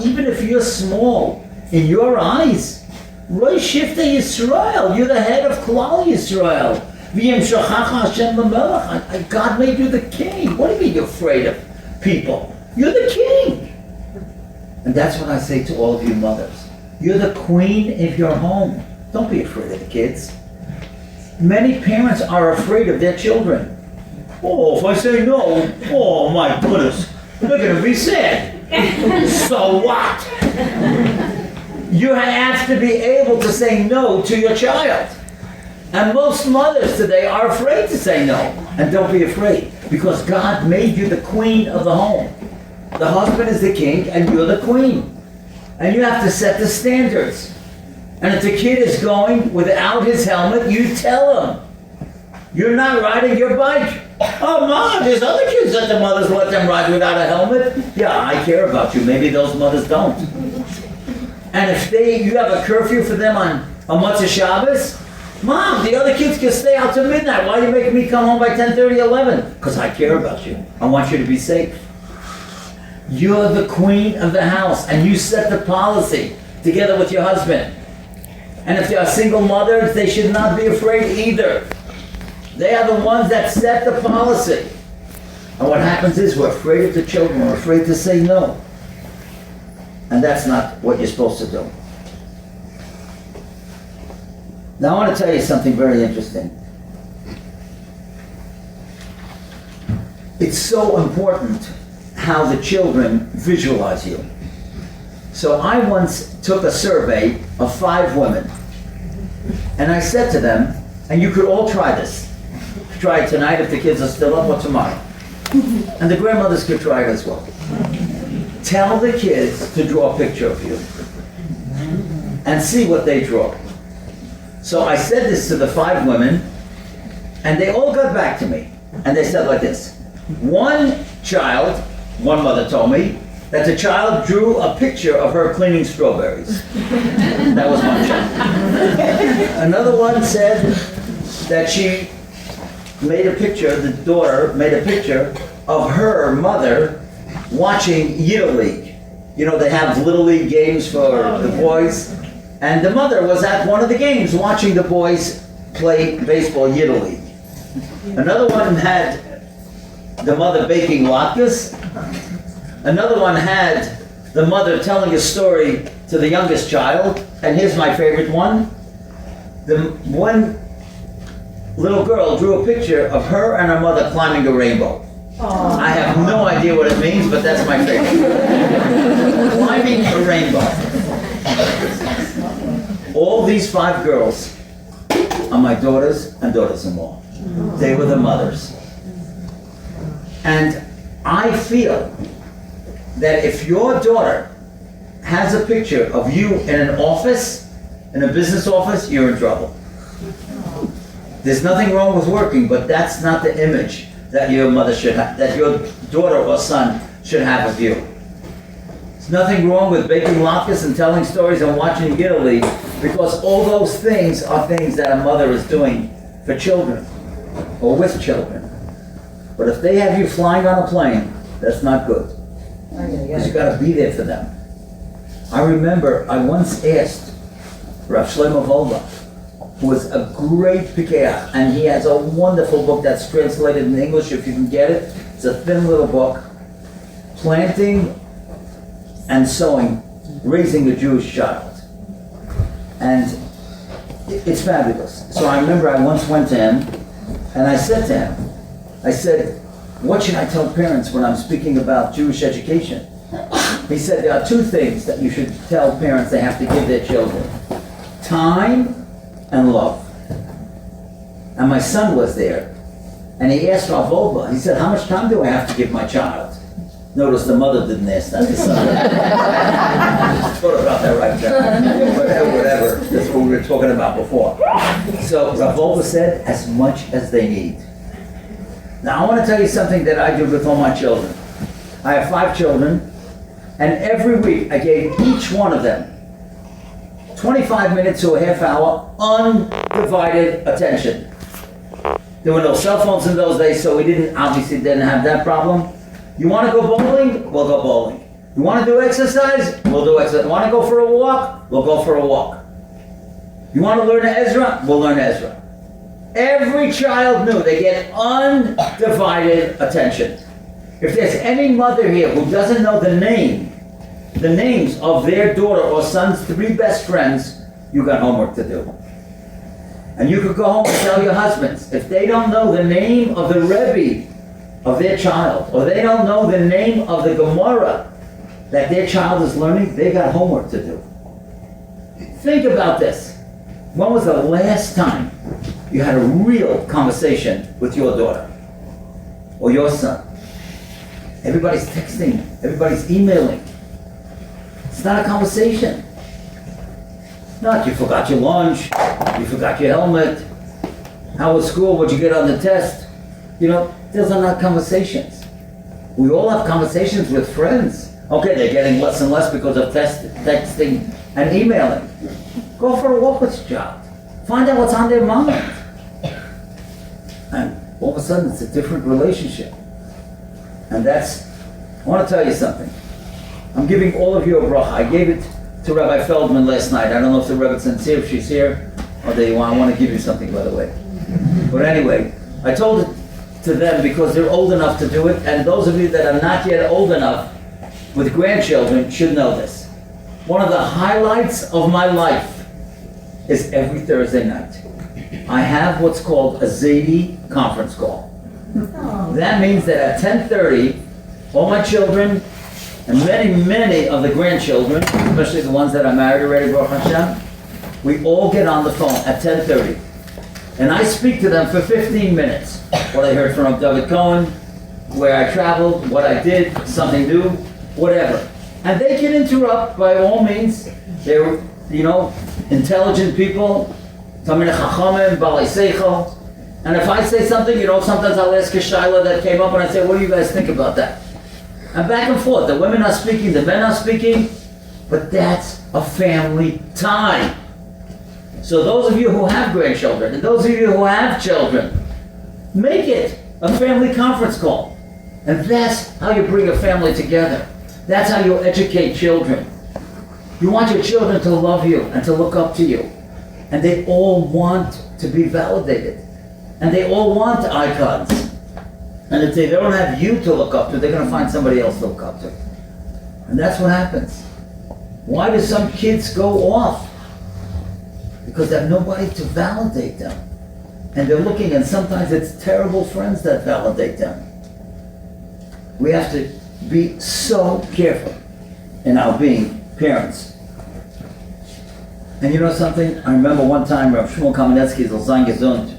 even if you're small in your eyes, Roy Shifta Yisrael, you're the head of Klal Yisrael. God made you the king. What do you mean you're afraid of people? You're the king. And that's what I say to all of you mothers. You're the queen of your home. Don't be afraid of the kids. Many parents are afraid of their children. Oh, if I say no, oh my goodness, they're going to be sad. So what? You have to be able to say no to your child. And most mothers today are afraid to say no. And don't be afraid, because God made you the queen of the home. The husband is the king and you're the queen. And you have to set the standards. And if the kid is going without his helmet, you tell him. You're not riding your bike. Oh, Mom, there's other kids that the mothers let them ride without a helmet. Yeah, I care about you. Maybe those mothers don't. And if you have a curfew for them on Motzei Shabbos, Mom, the other kids can stay out till midnight. Why are you making me come home by 10:30, 11? Because I care about you. I want you to be safe. You're the queen of the house, and you set the policy together with your husband. And if they are single mothers, they should not be afraid either. They are the ones that set the policy. And what happens is we're afraid of the children. We're afraid to say no. And that's not what you're supposed to do. Now I want to tell you something very interesting. It's so important how the children visualize you. So I once took a survey of 5 women. And I said to them, and you could all try this. Try it tonight if the kids are still up, or tomorrow. And the grandmothers could try it as well. Tell the kids to draw a picture of you. And see what they draw. So I said this to the 5 women, and they all got back to me. And they said like this. One mother told me, that the child drew a picture of her cleaning strawberries. That was one child. Another one said that she made a picture, the daughter made a picture of her mother watching Yiddish League. You know, they have Little League games for the boys. And the mother was at one of the games watching the boys play baseball Yiddish League. Another one had the mother baking latkes. Another one had the mother telling a story to the youngest child. And here's my favorite one. The one little girl drew a picture of her and her mother climbing a rainbow. Aww. I have no idea what it means, but that's my favorite. climbing a rainbow. All these 5 girls are my daughters and daughters-in-law. They were the mothers. And I feel that if your daughter has a picture of you in an office, in a business office, you're in trouble. There's nothing wrong with working, but that's not the image that your mother should have, that your daughter or son should have of you. There's nothing wrong with baking latkes and telling stories and watching Italy, because all those things are things that a mother is doing for children or with children. But if they have you flying on a plane, that's not good. Because you gotta be there for them. I remember I once asked Rav Shlomo Volba, who was a great pikeach, and he has a wonderful book that's translated in English if you can get it. It's a thin little book, Planting and Sowing, Raising a Jewish Child. And it's fabulous. So I remember I once went to him, and I said to him, I said, what should I tell parents when I'm speaking about Jewish education? He said, there are 2 things that you should tell parents they have to give their children. Time and love. And my son was there, and he asked Rav Volba, he said, how much time do I have to give my child? Notice the mother didn't ask that, the son. Thought about that right there. Whatever, that's what we were talking about before. So Rav Volba said, as much as they need. Now I want to tell you something that I do with all my children. I have 5 children, and every week I gave each one of them 25 minutes to a half hour, undivided attention. There were no cell phones in those days, so we obviously didn't have that problem. You want to go bowling? We'll go bowling. You want to do exercise? We'll do exercise. You want to go for a walk? We'll go for a walk. You want to learn Ezra? We'll learn Ezra. Every child knew they get undivided attention. If there's any mother here who doesn't know the names of their daughter or son's 3 best friends, you got homework to do. And you could go home and tell your husbands, if they don't know the name of the Rabbi of their child, or they don't know the name of the Gemara that their child is learning, they got homework to do. Think about this. When was the last time you had a real conversation with your daughter or your son? Everybody's texting, everybody's emailing. It's not a conversation. Not you forgot your lunch, you forgot your helmet, how was school, what'd you get on the test? You know, those are not conversations. We all have conversations with friends. Okay, they're getting less and less because of texting and emailing. Go for a walk with your child. Find out what's on their mind. And all of a sudden it's a different relationship. And I want to tell you something. I'm giving all of you a bracha. I gave it to Rabbi Feldman last night. I don't know if the Rebbe's sincere, if she's here, or I want to give you something, by the way. But anyway, I told it to them because they're old enough to do it, and those of you that are not yet old enough with grandchildren should know this. One of the highlights of my life is every Thursday night. I have what's called a Zaidi conference call. That means that at 10:30, all my children and many of the grandchildren, especially the ones that are married already, Baruch Hashem, we all get on the phone at 10:30. And I speak to them for 15 minutes. What I heard from David Krohn, where I traveled, what I did, something new, whatever. And they can interrupt by all means. They're, intelligent people, Tamir Chachamim, Balei Seichel. And if I say something, sometimes I'll ask a Shaila that came up and I say, what do you guys think about that? And back and forth. The women are speaking, the men are speaking, but that's a family time. So those of you who have grandchildren, and those of you who have children, make it a family conference call. And that's how you bring a family together. That's how you educate children. You want your children to love you and to look up to you. And they all want to be validated. And they all want icons. And if they don't have you to look up to, they're going to find somebody else to look up to. And that's what happens. Why do some kids go off? Because they have nobody to validate them. And they're looking, and sometimes it's terrible friends that validate them. We have to be so careful. in our being parents. And you know something? I remember one time Rav Shmuel Kamenetsky soll sein gesund.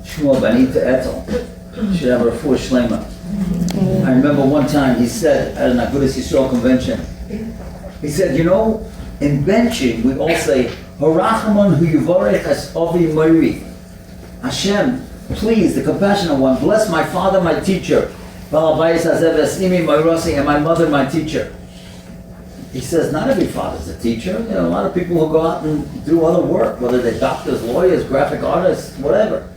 Shmuel Benita Etel should have a refuah shlema. I remember one time he said at an Agudas Yisrael convention, he said, you know, in benching we all say, Harachamon hu yivorech es ovi moiri. Hashem, please, the compassionate one, bless my father, my teacher, and my mother, my teacher. He says, not every father's a teacher. You know, a lot of people who go out and do other work, whether they're doctors, lawyers, graphic artists, whatever.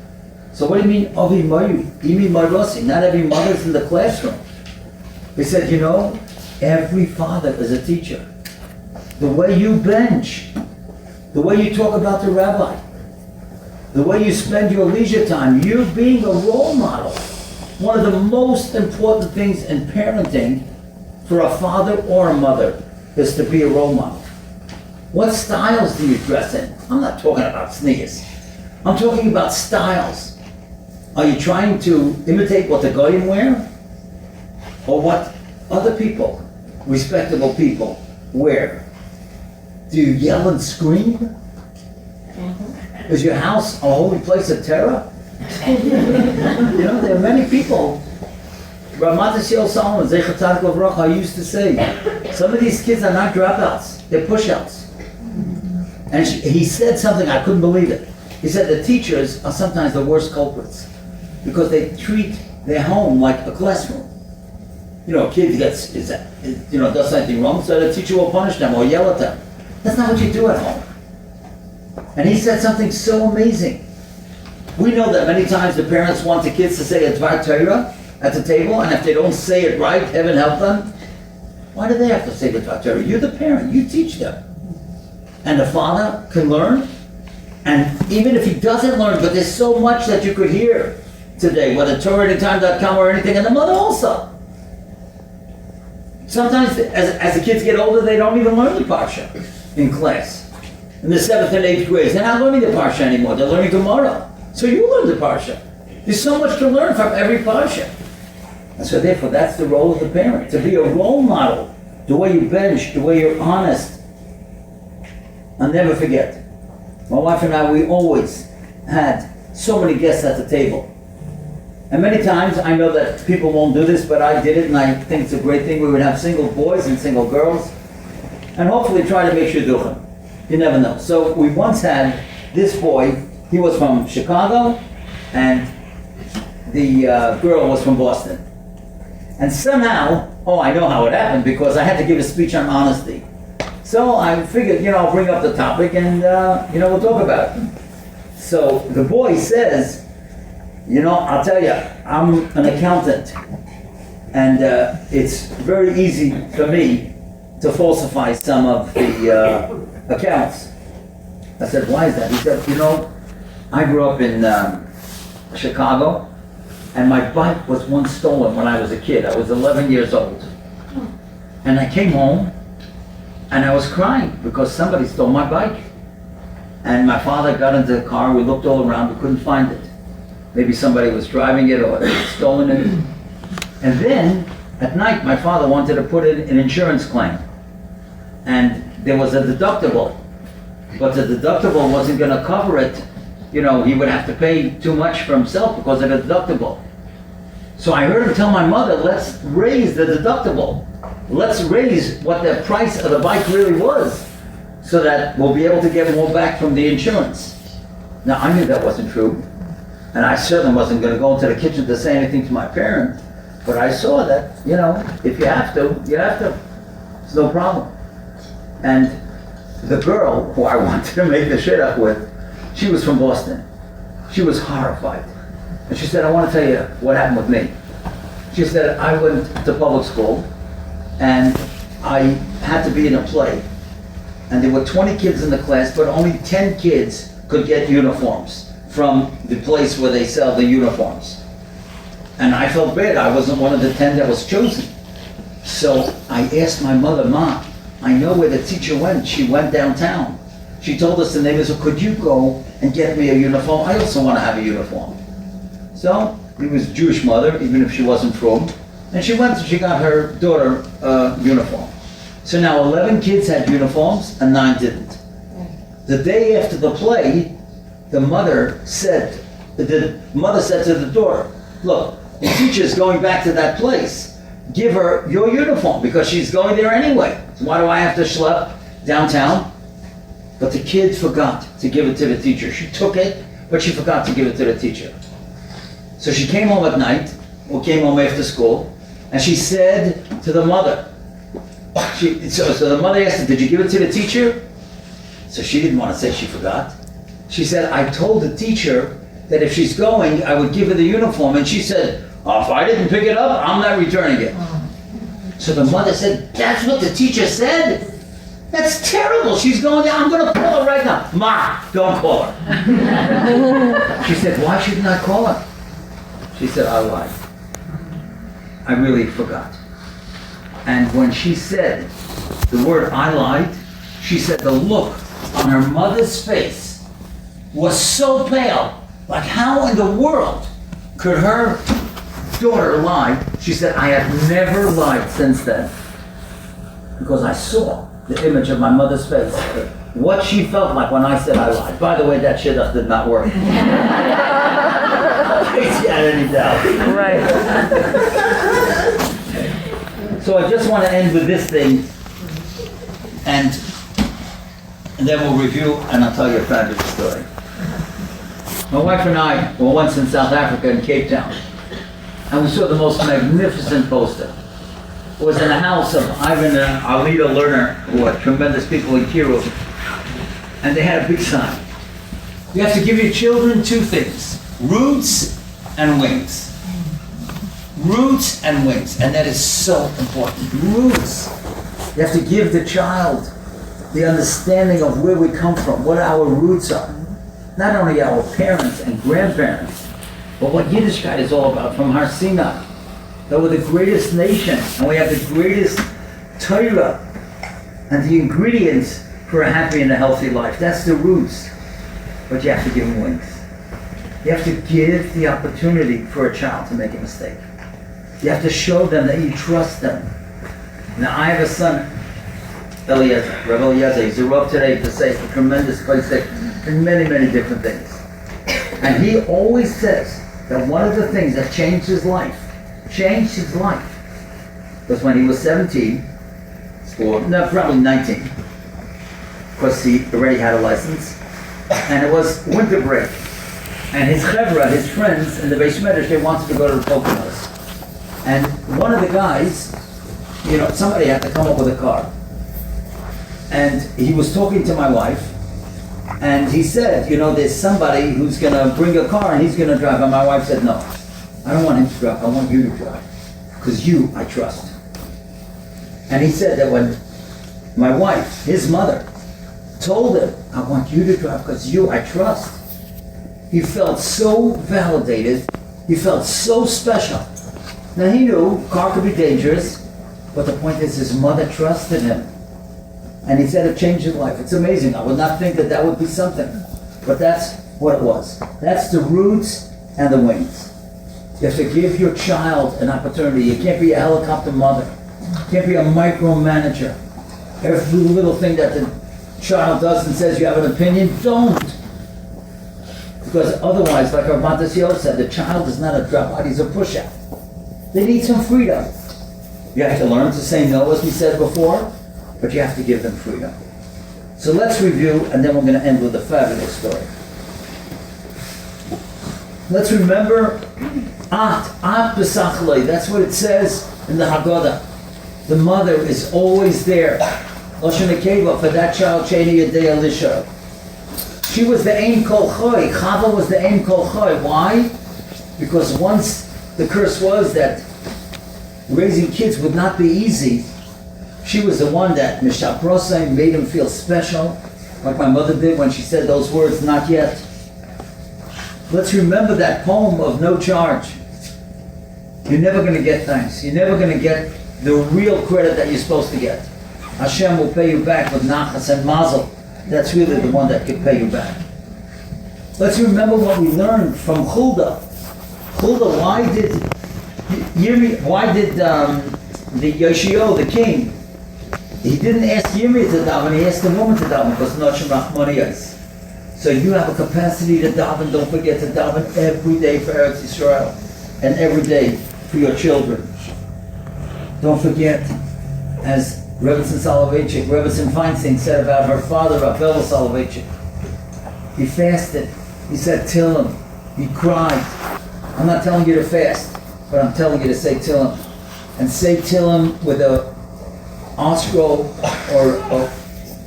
So what do you mean, Ovi Moyu? Imi Moirosi? Not every mother's in the classroom. He said, you know, every father is a teacher. The way you bench, the way you talk about the rabbi, the way you spend your leisure time, you being a role model. One of the most important things in parenting for a father or a mother is to be a role model. What styles do you dress in? I'm not talking about sneakers. I'm talking about styles. Are you trying to imitate what the goyim wear? Or what other people, respectable people, wear? Do you yell and scream? Is your house a holy place of terror? You know, there are many people. Ramat Yisrael Solomon, Zecher Tzadik Livracha, used to say, some of these kids are not dropouts, they're pushouts. And he said something, I couldn't believe it. He said the teachers are sometimes the worst culprits because they treat their home like a classroom. You know, a kid does something wrong, so the teacher will punish them or yell at them. That's not what you do at home. And he said something so amazing. We know that many times the parents want the kids to say a Dvar Torah at the table, and if they don't say it right, heaven help them. Why do they have to say the Dvar Torah? You're the parent, you teach them. And the father can learn, and even if he doesn't learn, but there's so much that you could hear today, whether TorahAnytime.com or anything, and the mother also. Sometimes, as the kids get older, they don't even learn the Parsha in class. In the 7th and 8th grades, they're not learning the Parsha anymore, they're learning tomorrow. So you learn the Parsha. There's so much to learn from every Parsha. And so therefore, that's the role of the parent, to be a role model. The way you bench, the way you're honest. I'll never forget. My wife and I, we always had so many guests at the table. And many times, I know that people won't do this, but I did it, and I think it's a great thing. We would have single boys and single girls, and hopefully try to make shidduchim. You never know. So we once had this boy, he was from Chicago, and the girl was from Boston. And somehow, I know how it happened, because I had to give a speech on honesty. So I figured, I'll bring up the topic and, we'll talk about it. So the boy says, I'll tell you, I'm an accountant, and it's very easy for me to falsify some of the accounts. I said, why is that? He said, I grew up in Chicago, and my bike was once stolen when I was a kid. I was 11 years old. And I came home, and I was crying because somebody stole my bike. And my father got into the car, we looked all around, we couldn't find it. Maybe somebody was driving it or they had stolen it. And then, at night, my father wanted to put in an insurance claim. And there was a deductible. But the deductible wasn't going to cover it. He would have to pay too much for himself because of the deductible. So I heard him tell my mother, let's raise the deductible. Let's raise what the price of the bike really was so that we'll be able to get more back from the insurance. Now, I knew that wasn't true. And I certainly wasn't going to go into the kitchen to say anything to my parent. But I saw that, if you have to, you have to. It's no problem. And the girl who I wanted to make the shit up with, she was from Boston. She was horrified. And she said, I want to tell you what happened with me. She said, I went to public school and I had to be in a play. And there were 20 kids in the class, but only 10 kids could get uniforms from the place where they sell the uniforms. And I felt bad. I wasn't one of the 10 that was chosen. So I asked my mother, Mom, I know where the teacher went. She went downtown. She told us the name. So could you go and get me a uniform? I also want to have a uniform. So he was a Jewish mother, even if she wasn't from. And she went and she got her daughter a uniform. So now 11 kids had uniforms and 9 didn't. The day after the play, the mother said to the daughter, look, the teacher's going back to that place. Give her your uniform because she's going there anyway. So why do I have to schlep downtown? But the kid forgot to give it to the teacher. She took it, but she forgot to give it to the teacher. So she came home at night, or came home after school, and she said to the mother, so the mother asked her, did you give it to the teacher? So she didn't want to say she forgot. She said, I told the teacher that if she's going, I would give her the uniform. And she said, oh, if I didn't pick it up, I'm not returning it. So the mother said, that's what the teacher said? That's terrible. She's going down. I'm going to call her right now. Ma, don't call her. She said, why shouldn't I call her? She said, I lied. I really forgot. And when she said the word I lied, she said the look on her mother's face was so pale. Like, how in the world could her daughter lie? She said, I have never lied since then. Because I saw the image of my mother's face. What she felt like when I said I lied. By the way, that shit did not work. In case you had any doubt. Right. So I just want to end with this thing, and then we'll review, and I'll tell you a fabulous story. My wife and I were once in South Africa in Cape Town, and we saw the most magnificent poster. It was in the house of Ivan and Alida Lerner, who are tremendous people in Kiru, and they had a big sign. You have to give your children 2 things, roots and wings. Roots and wings, and that is so important. Roots. You have to give the child the understanding of where we come from, what our roots are. Not only our parents and grandparents, but what Yiddishkeit is all about from Har Sinai. That we're the greatest nation, and we have the greatest Torah, and the ingredients for a happy and a healthy life. That's the roots. But you have to give them wings. You have to give the opportunity for a child to make a mistake. You have to show them that you trust them. Now, I have a son, Eliezer, Rabbi Eliezer. He's a Rav today to say a tremendous Paysach in many, many different things. And he always says that one of the things that changed his life, was when he was 17, or no, probably 19, because he already had a license, and it was winter break. And his chevra, his friends in the Beis Medrash, they wanted to go to the Poconos. And one of the guys, somebody had to come up with a car. And he was talking to my wife, and he said, there's somebody who's going to bring a car and he's going to drive. And my wife said, no, I don't want him to drive, I want you to drive. Because you, I trust. And he said that when my wife, his mother, told him, I want you to drive because you, I trust, he felt so validated, he felt so special. Now he knew car could be dangerous, but the point is his mother trusted him. And he said it changed his life. It's amazing. I would not think that would be something. But that's what it was. That's the roots and the wings. You have to give your child an opportunity. You can't be a helicopter mother. You can't be a micromanager. Every little thing that the child does and says you have an opinion, don't. Because otherwise, like our Montesquieu said, the child is not a dropout, he's a pushout. They need some freedom. You have to learn to say no, as we said before, but you have to give them freedom. So let's review, and then we're going to end with a fabulous story. Let's remember, At Pesach, that's what it says in the Haggadah. The mother is always there. Lashon Nekeva, for that child, Sheni Yedei Elisha. She was the Ein Kol Choy. Chava was the Ein Kol Choy. Why? Because once the curse was that raising kids would not be easy, she was the one that Mishaprosai made him feel special, like my mother did when she said those words, not yet. Let's remember that poem of no charge. You're never going to get thanks. You're never going to get the real credit that you're supposed to get. Hashem will pay you back with nachas and mazel. That's really the one that can pay you back. Let's remember what we learned from Huldah. Huldah, why did the Yoshio, the king, he didn't ask Yirmiyah to daven, he asked the woman to daven, because Noshim Rachmaniyos. So you have a capacity to daven, don't forget to daven every day for Eretz Yisrael, and every day for your children. Don't forget, as Rebbetzin Soloveitchik, Rebbetzin Feinstein said about her father, Rabbi Soloveitchik. He fasted, he said Tillim, he cried. I'm not telling you to fast, but I'm telling you to say Tillim. And say Tillim with a Oscrow or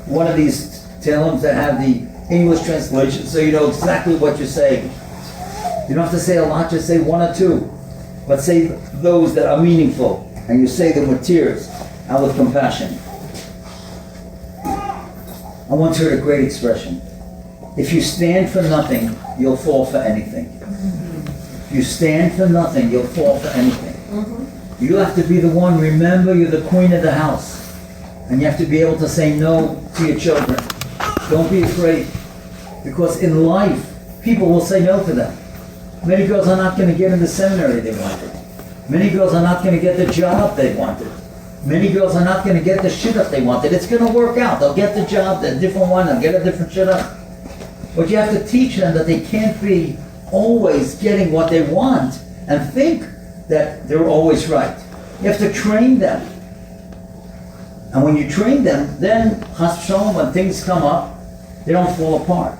one of these Tillims that have the English translation, so you know exactly what you're saying. You don't have to say a lot, just say one or two. But say those that are meaningful, and you say them with tears and with compassion. I once heard a great expression. If you stand for nothing, you'll fall for anything. If you stand for nothing, you'll fall for anything. You have to be the one. Remember, you're the queen of the house. And you have to be able to say no to your children. Don't be afraid. Because in life, people will say no to them. Many girls are not going to get in the seminary they wanted. Many girls are not going to get the job they wanted. Many girls are not going to get the shidduch they wanted. It's going to work out. They'll get the job, a different one, they'll get a different shidduch. But you have to teach them that they can't be always getting what they want and think that they're always right. You have to train them. And when you train them, then, chas v'shalom, when things come up, they don't fall apart.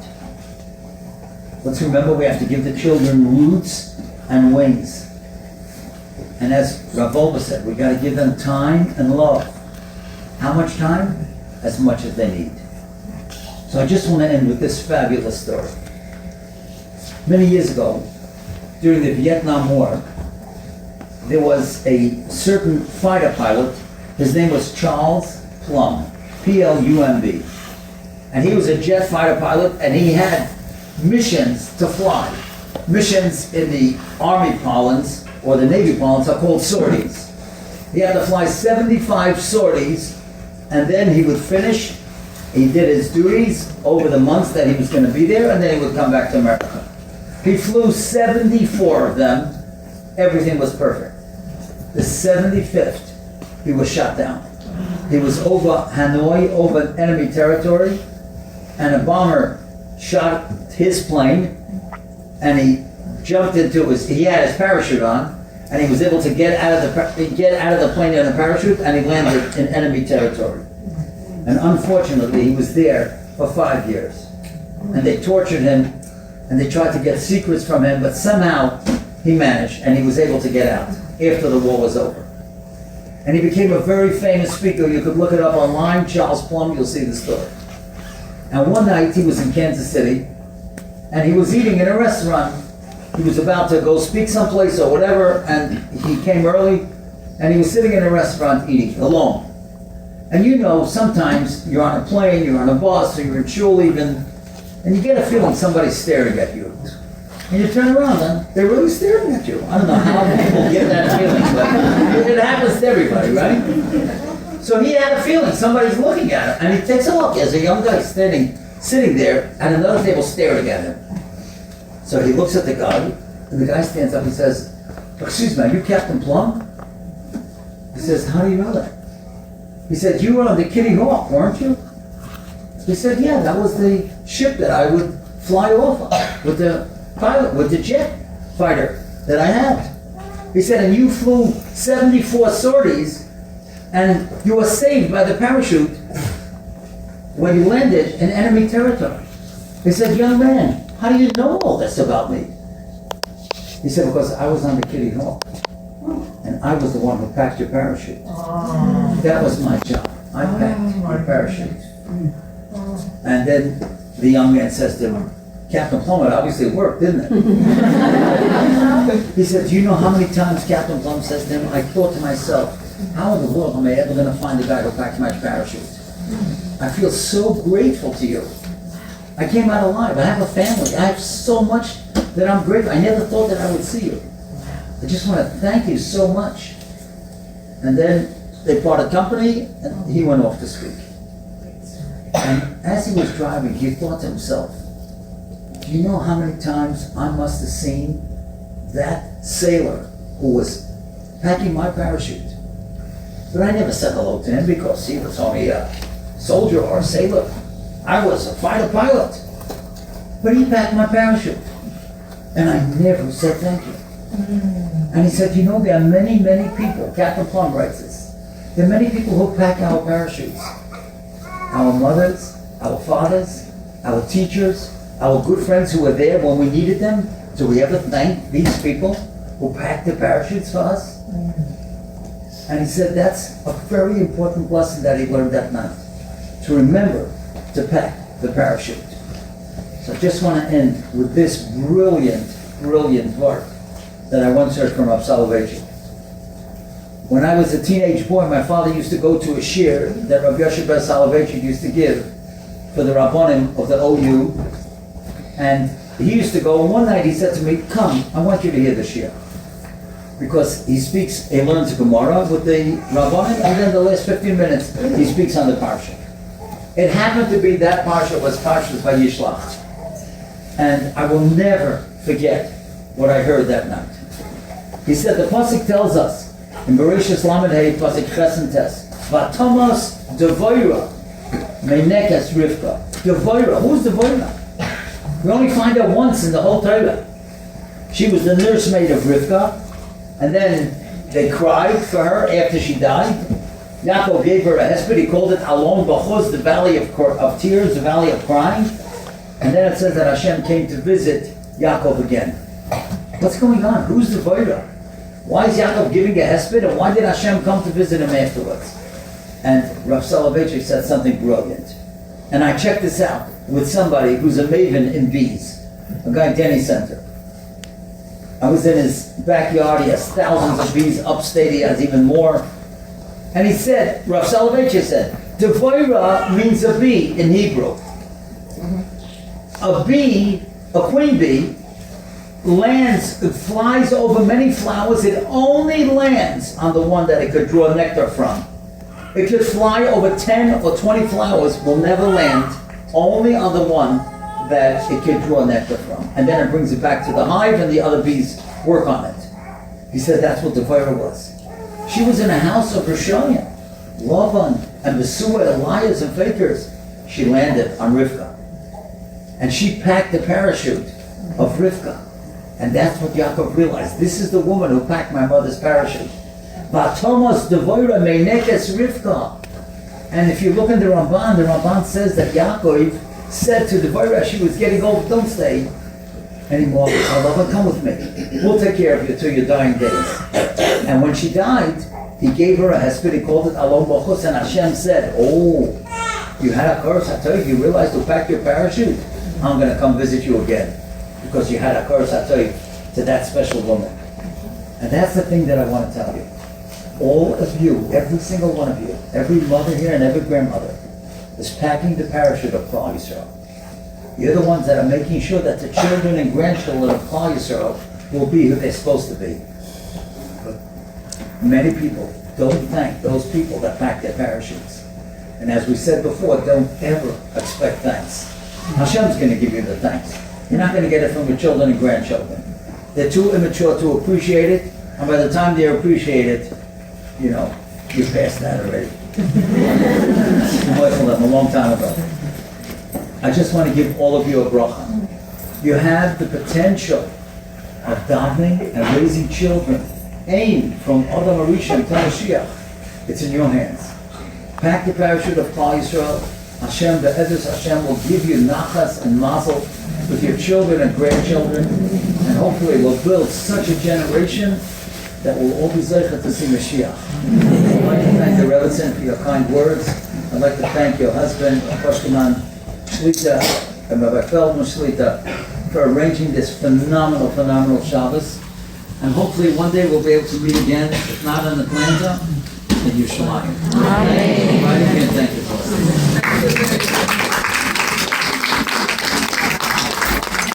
Let's remember we have to give the children roots and wings. And as Rav Volba said, we got to give them time and love. How much time? As much as they need. So I just want to end with this fabulous story. Many years ago, during the Vietnam War, there was a certain fighter pilot. His name was Charles Plumb, P-L-U-M-B. And he was a jet fighter pilot, and he had missions to fly. Missions in the Army parlance, or the Navy parlance, are called sorties. He had to fly 75 sorties, and then he would finish. He did his duties over the months that he was going to be there, and then he would come back to America. He flew 74 of them. Everything was perfect. The 75th, he was shot down. He was over Hanoi, over enemy territory, and a bomber shot his plane, and he jumped into he had his parachute on, and he was able to get out of the plane in a parachute, and he landed in enemy territory. And unfortunately, he was there for 5 years. And they tortured him, and they tried to get secrets from him, but somehow he managed, and he was able to get out after the war was over. And he became a very famous speaker. You could look it up online, Charles Plumb, you'll see the story. And one night, he was in Kansas City, and he was eating in a restaurant. He was about to go speak someplace or whatever, and he came early, and he was sitting in a restaurant eating, alone. And you know, sometimes you're on a plane, you're on a bus, or you're in shul even, and you get a feeling somebody's staring at you. And you turn around and they're really staring at you. I don't know how people get that feeling, but it happens to everybody, right? So he had a feeling somebody's looking at him, and he takes a look as a young guy sitting there at another table staring at him. So he looks at the guy, and the guy stands up and says, "Excuse me, are you Captain Plumb?" He says, "How do you know that?" He said, "You were on the Kitty Hawk, weren't you?" He said, "Yeah, that was the ship that I would fly off of with the pilot, with the jet fighter that I had." He said, "And you flew 74 sorties, and you were saved by the parachute when you landed in enemy territory." He said, "Young man, how do you know all this about me?" He said, "Because I was on the Kitty Hawk, and I was the one who packed your parachute. That was my job. I packed your parachute." And then the young man says to him, "Captain Plumb, it obviously worked, didn't it?" He said, "Do you know how many times Captain Plumb says to him, I thought to myself, how in the world am I ever going to find the guy who packed my parachute? I feel so grateful to you. I came out alive. I have a family. I have so much that I'm grateful. I never thought that I would see you. I just want to thank you so much." And then they parted company, and he went off to speak. And as he was driving, he thought to himself, "Do you know how many times I must have seen that sailor who was packing my parachute But I never said hello to him because he was only a soldier or a sailor. I was a fighter pilot. But he packed my parachute. And I never said thank you. And he said, you know, there are many, many people, Captain Plum writes this, there are many people who pack our parachutes. Our mothers, our fathers, our teachers, our good friends who were there when we needed them. Do we ever thank these people who packed the parachutes for us? And he said that's a very important lesson that he learned that night. To remember to pack the parachute. So I just want to end with this brilliant, brilliant word that I once heard from Rabbi Soloveitchik. When I was a teenage boy, my father used to go to a shir that Rabbi Yoshe Soloveitchik used to give for the Rabbonim of the OU. And he used to go, and one night he said to me, come, I want you to hear the shir. Because he learns Gemara with the Rabbonim, and then the last 15 minutes he speaks on the Parsha. It happened to be that Parsha was Parshas Vayishlach. And I will never forget what I heard that night. He said, the Pasuk tells us, in Bereshis Lamed Hey, Pasuk Chesed Tes, Vatomas Devoira, Meinekes Rivka. Devoira, who's Devoira? We only find her once in the whole Torah. She was the nursemaid of Rivka, and then they cried for her after she died. Yaakov gave her a hesped, he called it Alon Bachuz, the valley of tears, the valley of crying. And then it says that Hashem came to visit Yaakov again. What's going on? Who's the Voira? Why is Yaakov giving a hesped, and why did Hashem come to visit him afterwards? And Rav Soloveitchik said something brilliant. And I checked this out with somebody who's a maven in bees, a guy Denny Center. I was in his backyard, he has thousands of bees, upstate he has even more. And he said, Rav Soloveitchik said, Devoira means a bee in Hebrew. A bee, a queen bee, flies over many flowers. It only lands on the one that it could draw nectar from. It could fly over 10 or 20 flowers, will never land, only on the one that it could draw nectar from. And then it brings it back to the hive and the other bees work on it. He said that's what Devorah was. She was in a house of Rishayim, Lavan, and Besua, liars and fakers. She landed on Rivka. And she packed the parachute of Rivka. And that's what Yaakov realized. This is the woman who packed my mother's parachute. Vatomos Devorah Meinekes Rivka. And if you look in the Ramban says that Yaakov said to Devorah, she was getting old, don't stay anymore. I love her, come with me. We'll take care of you till your dying days. And when she died, he gave her a hesped, he called it Alon Bachus, and Hashem said, oh, you had a curse, I tell you, you realized to pack your parachute? I'm going to come visit you again. Because you had a curse, I tell you, to that special woman. And that's the thing that I want to tell you. All of you, every single one of you, every mother here and every grandmother, is packing the parachute of Klal Yisrael. You're the ones that are making sure that the children and grandchildren of Klal Yisrael will be who they're supposed to be. But many people don't thank those people that pack their parachutes. And as we said before, don't ever expect thanks. Hashem's going to give you the thanks. You're not going to get it from your children and grandchildren. They're too immature to appreciate it, and by the time they appreciate it, you know, you're past that already. I'm awful them a long time ago. I just want to give all of you a bracha. You have the potential of davening and raising children. Aim from Adam Arisha to Mashiach. It's in your hands. Pack the parachute of Klal Yisrael. Hashem, the Ezras Hashem will give you nachas and mazel with your children and grandchildren, and hopefully we'll build such a generation that will all be zeicha to see Mashiach. I'd like to thank the Rebbetzin for your kind words. I'd like to thank your husband, Koshkaman Shlita, and Rabbi Feldman Shlita, for arranging this phenomenal Shabbos. And hopefully one day we'll be able to meet again, if not in Atlanta, in Yerushalayim. Amen. Thank you.